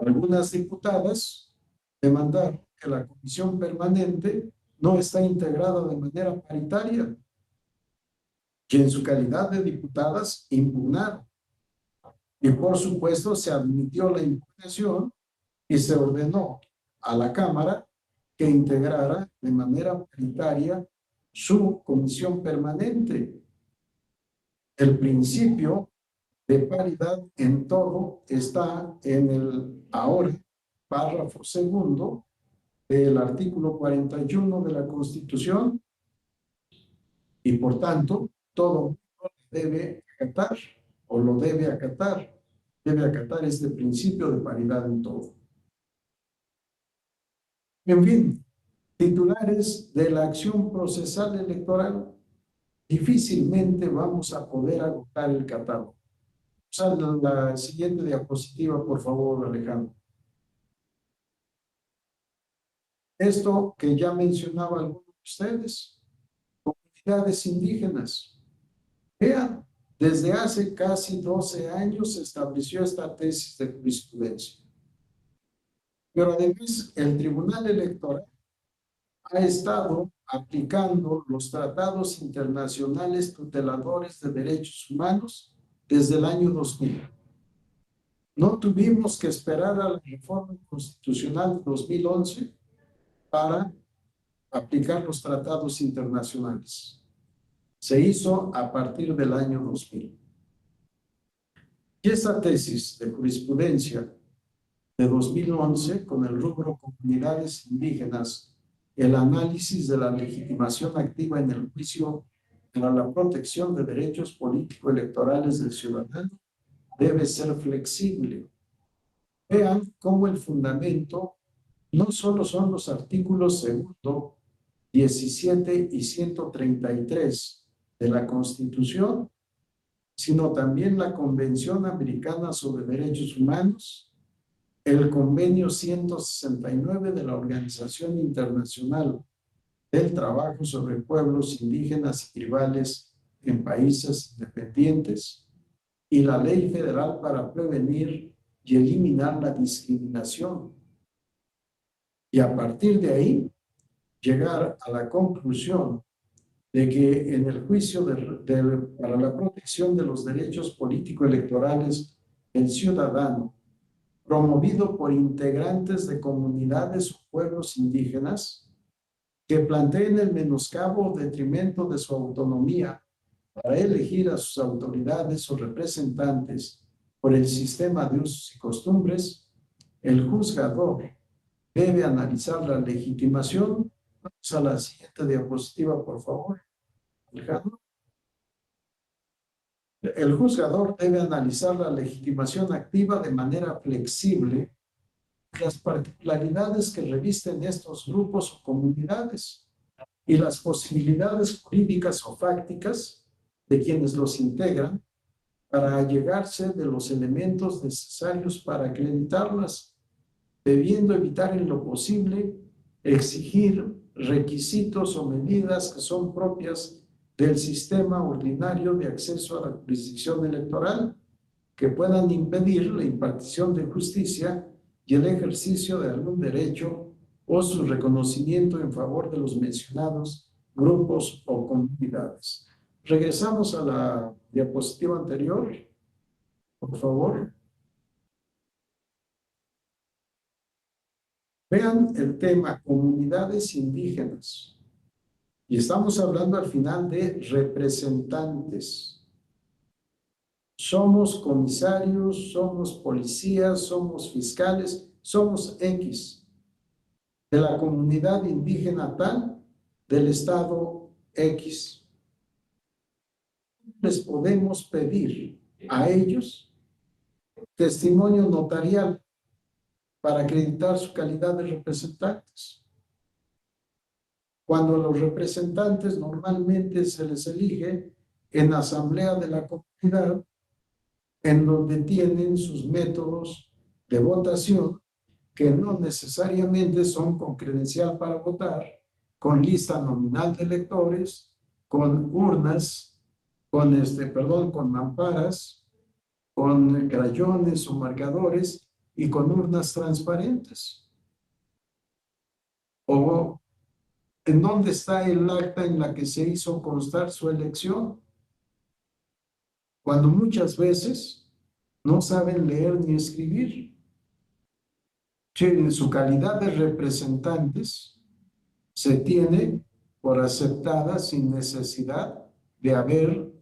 algunas diputadas demandaron que la comisión permanente no está integrada de manera paritaria, que en su calidad de diputadas impugnaron. Y por supuesto se admitió la impugnación y se ordenó a la Cámara que integrara de manera paritaria su comisión permanente. El principio de paridad en todo está en el ahora párrafo segundo del artículo 41 de la Constitución y por tanto todo mundo debe acatar o lo debe acatar este principio de paridad en todo. En fin, titulares de la acción procesal electoral, difícilmente vamos a poder agotar el catálogo. O sea, la siguiente diapositiva, por favor, Alejandro. Esto que ya mencionaba algunos de ustedes, comunidades indígenas. Vean, desde hace casi 12 años se estableció esta tesis de jurisprudencia. Pero además, el Tribunal Electoral ha estado aplicando los tratados internacionales tuteladores de derechos humanos desde el año 2000. No tuvimos que esperar a la reforma constitucional de 2011 para aplicar los tratados internacionales. Se hizo a partir del año 2000. Y esa tesis de jurisprudencia de 2011, con el rubro comunidades indígenas, el análisis de la legitimación activa en el juicio para la protección de derechos político-electorales del ciudadano, debe ser flexible. Vean cómo el fundamento no solo son los artículos 2º, 17 y 133 de la Constitución, sino también la Convención Americana sobre Derechos Humanos, el Convenio 169 de la Organización Internacional del Trabajo sobre Pueblos Indígenas y Tribales en Países Independientes y la Ley Federal para Prevenir y Eliminar la Discriminación. Y a partir de ahí, llegar a la conclusión de que en el juicio para la protección de los derechos político-electorales del ciudadano, promovido por integrantes de comunidades o pueblos indígenas que planteen el menoscabo o detrimento de su autonomía para elegir a sus autoridades o representantes por el sistema de usos y costumbres, el juzgador debe analizar la legitimación. Vamos a la siguiente diapositiva, por favor, Alejandro. El juzgador debe analizar la legitimación activa de manera flexible las particularidades que revisten estos grupos o comunidades y las posibilidades jurídicas o fácticas de quienes los integran para allegarse de los elementos necesarios para acreditarlas, debiendo evitar en lo posible exigir requisitos o medidas que son propias del sistema ordinario de acceso a la jurisdicción electoral que puedan impedir la impartición de justicia y el ejercicio de algún derecho o su reconocimiento en favor de los mencionados grupos o comunidades. Regresamos a la diapositiva anterior, por favor. Vean el tema comunidades indígenas. Y estamos hablando al final de representantes. Somos comisarios, somos policías, somos fiscales, somos X de la comunidad indígena tal del estado X. Les podemos pedir a ellos testimonio notarial para acreditar su calidad de representantes. Cuando a los representantes normalmente se les elige en asamblea de la comunidad, en donde tienen sus métodos de votación, que no necesariamente son con credencial para votar, con lista nominal de electores, con urnas, con mamparas, con crayones o marcadores y con urnas transparentes. O ¿en dónde está el acta en la que se hizo constar su elección? Cuando muchas veces no saben leer ni escribir. En su calidad de representantes se tiene por aceptada sin necesidad de haber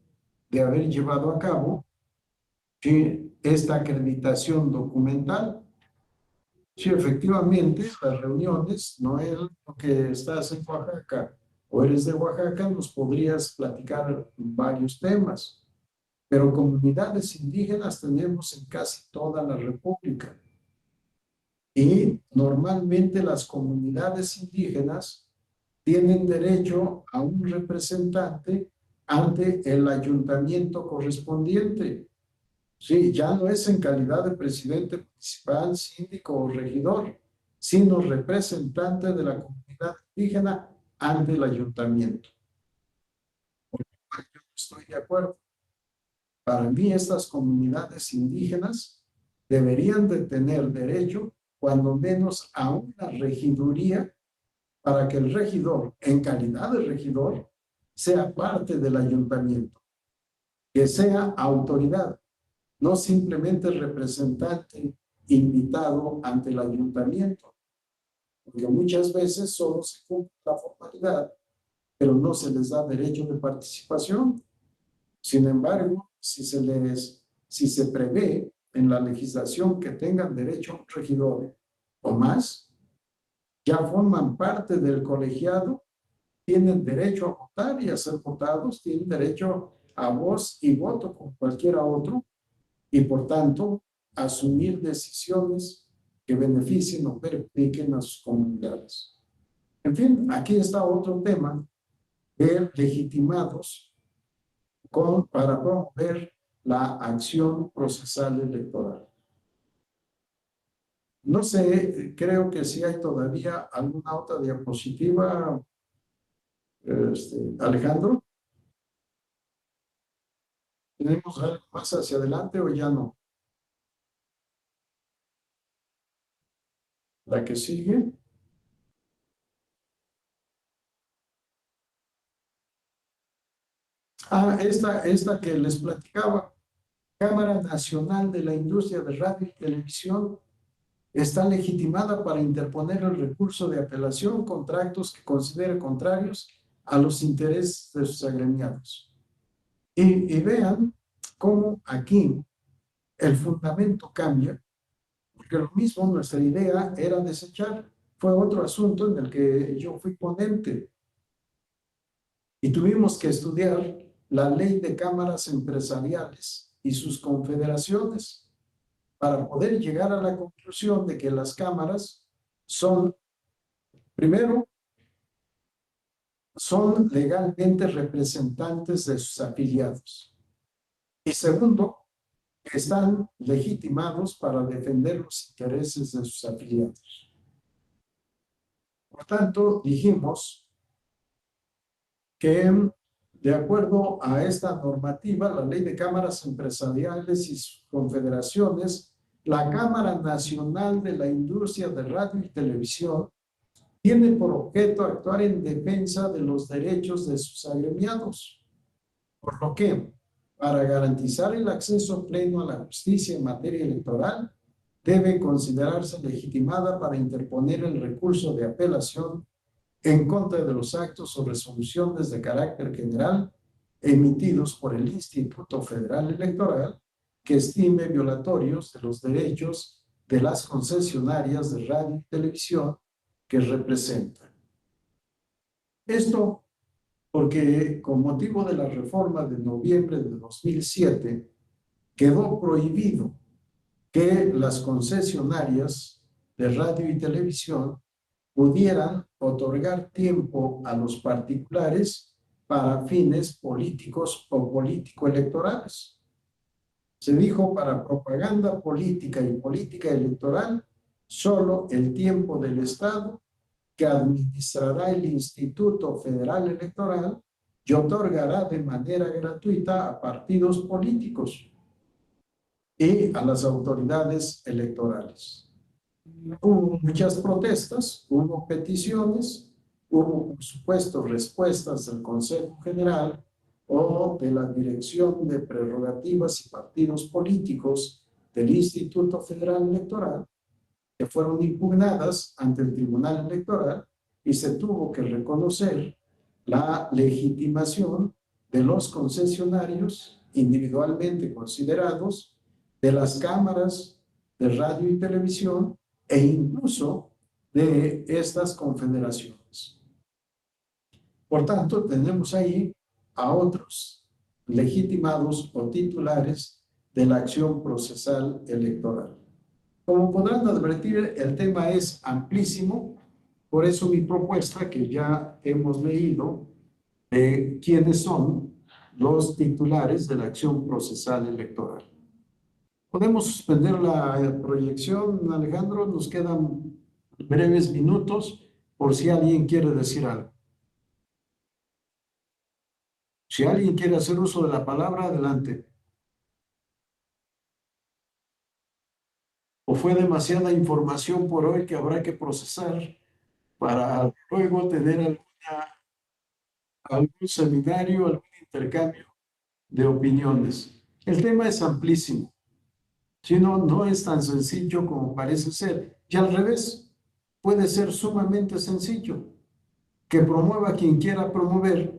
llevado a cabo esta acreditación documental. Sí, efectivamente, las reuniones, no es lo que estás en Oaxaca o eres de Oaxaca, nos podrías platicar varios temas, pero comunidades indígenas tenemos en casi toda la República. Y normalmente las comunidades indígenas tienen derecho a un representante ante el ayuntamiento correspondiente. Sí, ya no es en calidad de presidente municipal, síndico o regidor, sino representante de la comunidad indígena ante el ayuntamiento. Yo no estoy de acuerdo. Para mí, estas comunidades indígenas deberían de tener derecho, cuando menos, a una regiduría para que el regidor, en calidad de regidor, sea parte del ayuntamiento, que sea autoridad, no simplemente representante invitado ante el ayuntamiento, porque muchas veces solo se cumple la formalidad, pero no se les da derecho de participación. Sin embargo, si se prevé en la legislación que tengan derecho a un regidor o más, ya forman parte del colegiado, tienen derecho a votar y a ser votados, tienen derecho a voz y voto como cualquiera otro, y por tanto asumir decisiones que beneficien o perjudiquen a sus comunidades. En fin, aquí está otro tema de legitimados para promover la acción procesal electoral. No sé, creo que si hay todavía alguna otra diapositiva, Alejandro. ¿Tenemos algo más hacia adelante o ya no? La que sigue. Esta que les platicaba. Cámara Nacional de la Industria de Radio y Televisión está legitimada para interponer el recurso de apelación contra actos que considere contrarios a los intereses de sus agremiados. Y vean cómo aquí el fundamento cambia, porque lo mismo nuestra idea era desechar. Fue otro asunto en el que yo fui ponente. Y tuvimos que estudiar la ley de cámaras empresariales y sus confederaciones para poder llegar a la conclusión de que las cámaras son, primero, son legalmente representantes de sus afiliados. Y segundo, están legitimados para defender los intereses de sus afiliados. Por tanto, dijimos que de acuerdo a esta normativa, la Ley de Cámaras Empresariales y sus confederaciones, la Cámara Nacional de la Industria de Radio y Televisión tiene por objeto actuar en defensa de los derechos de sus agremiados, por lo que, para garantizar el acceso pleno a la justicia en materia electoral, debe considerarse legitimada para interponer el recurso de apelación en contra de los actos o resoluciones de carácter general emitidos por el Instituto Federal Electoral que estime violatorios de los derechos de las concesionarias de radio y televisión que representan. Esto porque con motivo de la reforma de noviembre de 2007 quedó prohibido que las concesionarias de radio y televisión pudieran otorgar tiempo a los particulares para fines políticos o político-electorales. Se dijo para propaganda política y política electoral, solo el tiempo del Estado que administrará el Instituto Federal Electoral y otorgará de manera gratuita a partidos políticos y a las autoridades electorales. Hubo muchas protestas, hubo peticiones, hubo, por supuesto, respuestas del Consejo General o de la Dirección de Prerrogativas y Partidos Políticos del Instituto Federal Electoral, que fueron impugnadas ante el Tribunal Electoral y se tuvo que reconocer la legitimación de los concesionarios individualmente considerados, de las cámaras de radio y televisión e incluso de estas confederaciones. Por tanto, tenemos ahí a otros legitimados o titulares de la acción procesal electoral. Como podrán advertir, el tema es amplísimo, por eso mi propuesta, que ya hemos leído, de quiénes son los titulares de la acción procesal electoral. ¿Podemos suspender la proyección, Alejandro? Nos quedan breves minutos por si alguien quiere decir algo. Si alguien quiere hacer uso de la palabra, adelante. ¿O fue demasiada información por hoy que habrá que procesar para luego tener algún seminario, algún intercambio de opiniones? El tema es amplísimo. Si no, no es tan sencillo como parece ser. Y al revés, puede ser sumamente sencillo. Que promueva quien quiera promover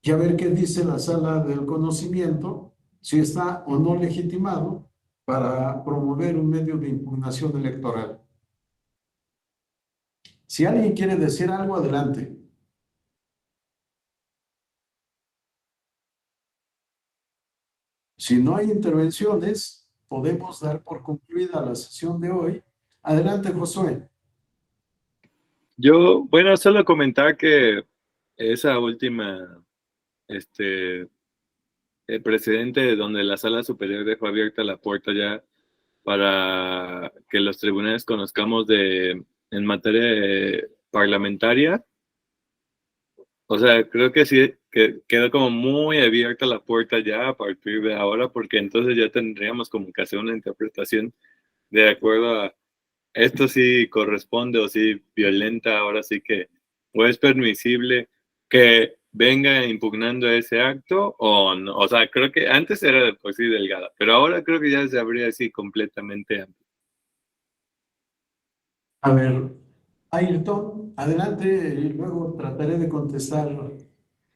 y a ver qué dice la sala del conocimiento, si está o no legitimado para promover un medio de impugnación electoral. Si alguien quiere decir algo, adelante. Si no hay intervenciones, podemos dar por concluida la sesión de hoy. Adelante, Josué. Bueno, solo comentar que esa última, el precedente donde la Sala Superior dejó abierta la puerta ya para que los tribunales conozcamos en materia parlamentaria. O sea, creo que sí, que quedó como muy abierta la puerta ya a partir de ahora, porque entonces ya tendríamos como que hacer una interpretación de acuerdo a esto sí corresponde o sí violenta, ahora sí que, o es permisible que venga impugnando ese acto o no. O sea, creo que antes era de por sí delgada, pero ahora creo que ya se abría así completamente amplio. A ver, Ayrton, adelante y luego trataré de contestar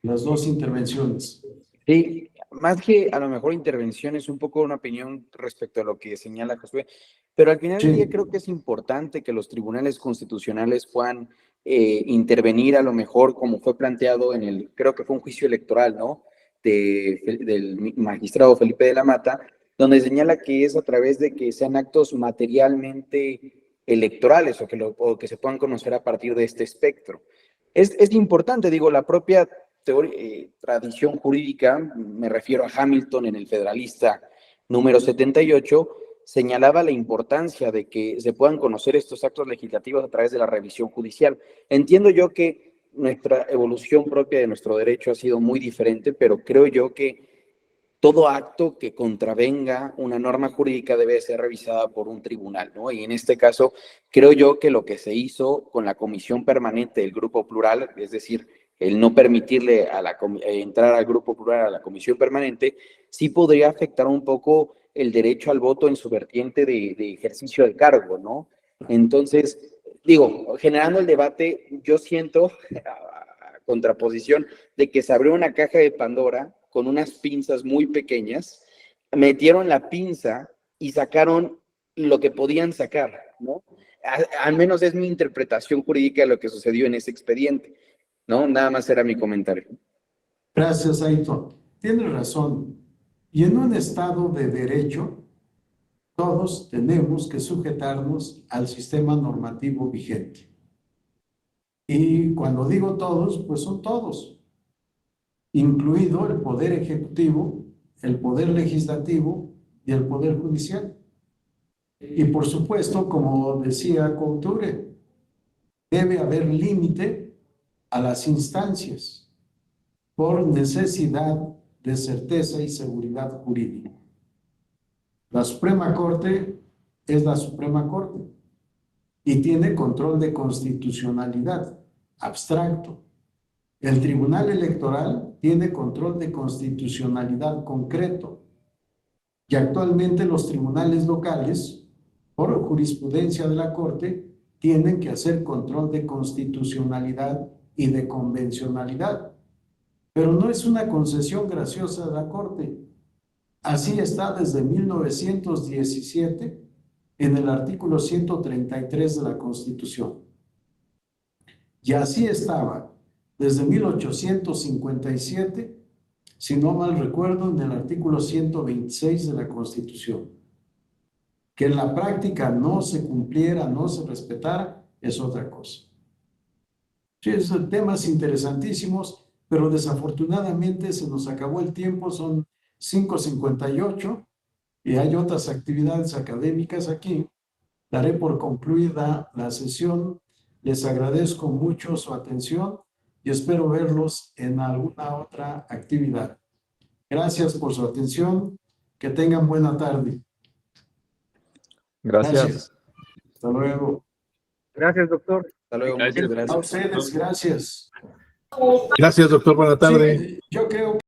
las dos intervenciones. Sí, más que a lo mejor intervención es un poco una opinión respecto a lo que señala Josué, pero al final del día creo que es importante que los tribunales constitucionales puedan intervenir a lo mejor como fue planteado creo que fue un juicio electoral, ¿no? Del magistrado Felipe de la Mata, donde señala que es a través de que sean actos materialmente electorales o que se puedan conocer a partir de este espectro. Es importante, digo, la propia tradición jurídica, me refiero a Hamilton en el Federalista número 78, señalaba la importancia de que se puedan conocer estos actos legislativos a través de la revisión judicial. Entiendo yo que nuestra evolución propia de nuestro derecho ha sido muy diferente, pero creo yo que todo acto que contravenga una norma jurídica debe ser revisada por un tribunal, ¿no? Y en este caso, creo yo que lo que se hizo con la comisión permanente del Grupo Plural, es decir, el no permitirle entrar al Grupo Plural a la comisión permanente, sí podría afectar un poco el derecho al voto en su vertiente de ejercicio del cargo, ¿no? Entonces, digo, generando el debate, yo siento, a contraposición, de que se abrió una caja de Pandora con unas pinzas muy pequeñas, metieron la pinza y sacaron lo que podían sacar, ¿no? Al menos es mi interpretación jurídica de lo que sucedió en ese expediente, ¿no? Nada más era mi comentario. Gracias, Ayrton. Tienes razón. Y en un estado de derecho, todos tenemos que sujetarnos al sistema normativo vigente. Y cuando digo todos, pues son todos, incluido el Poder Ejecutivo, el Poder Legislativo y el Poder Judicial. Y por supuesto, como decía Couture, debe haber límite a las instancias por necesidad de certeza y seguridad jurídica. La Suprema Corte es la Suprema Corte y tiene control de constitucionalidad abstracto. El Tribunal Electoral tiene control de constitucionalidad concreto y actualmente los tribunales locales, por jurisprudencia de la Corte, tienen que hacer control de constitucionalidad y de convencionalidad. Pero no es una concesión graciosa de la Corte. Así está desde 1917 en el artículo 133 de la Constitución. Y así estaba desde 1857, si no mal recuerdo, en el artículo 126 de la Constitución. Que en la práctica no se cumpliera, no se respetara, es otra cosa. Sí, son temas interesantísimos, pero desafortunadamente se nos acabó el tiempo, son 5:58 y hay otras actividades académicas aquí. Daré por concluida la sesión. Les agradezco mucho su atención y espero verlos en alguna otra actividad. Gracias por su atención. Que tengan buena tarde. Gracias. Hasta luego. Gracias, doctor. Hasta luego. Gracias. Muchas A gracias. ustedes, gracias. Gracias, doctor. Buena tarde. Sí, yo creo que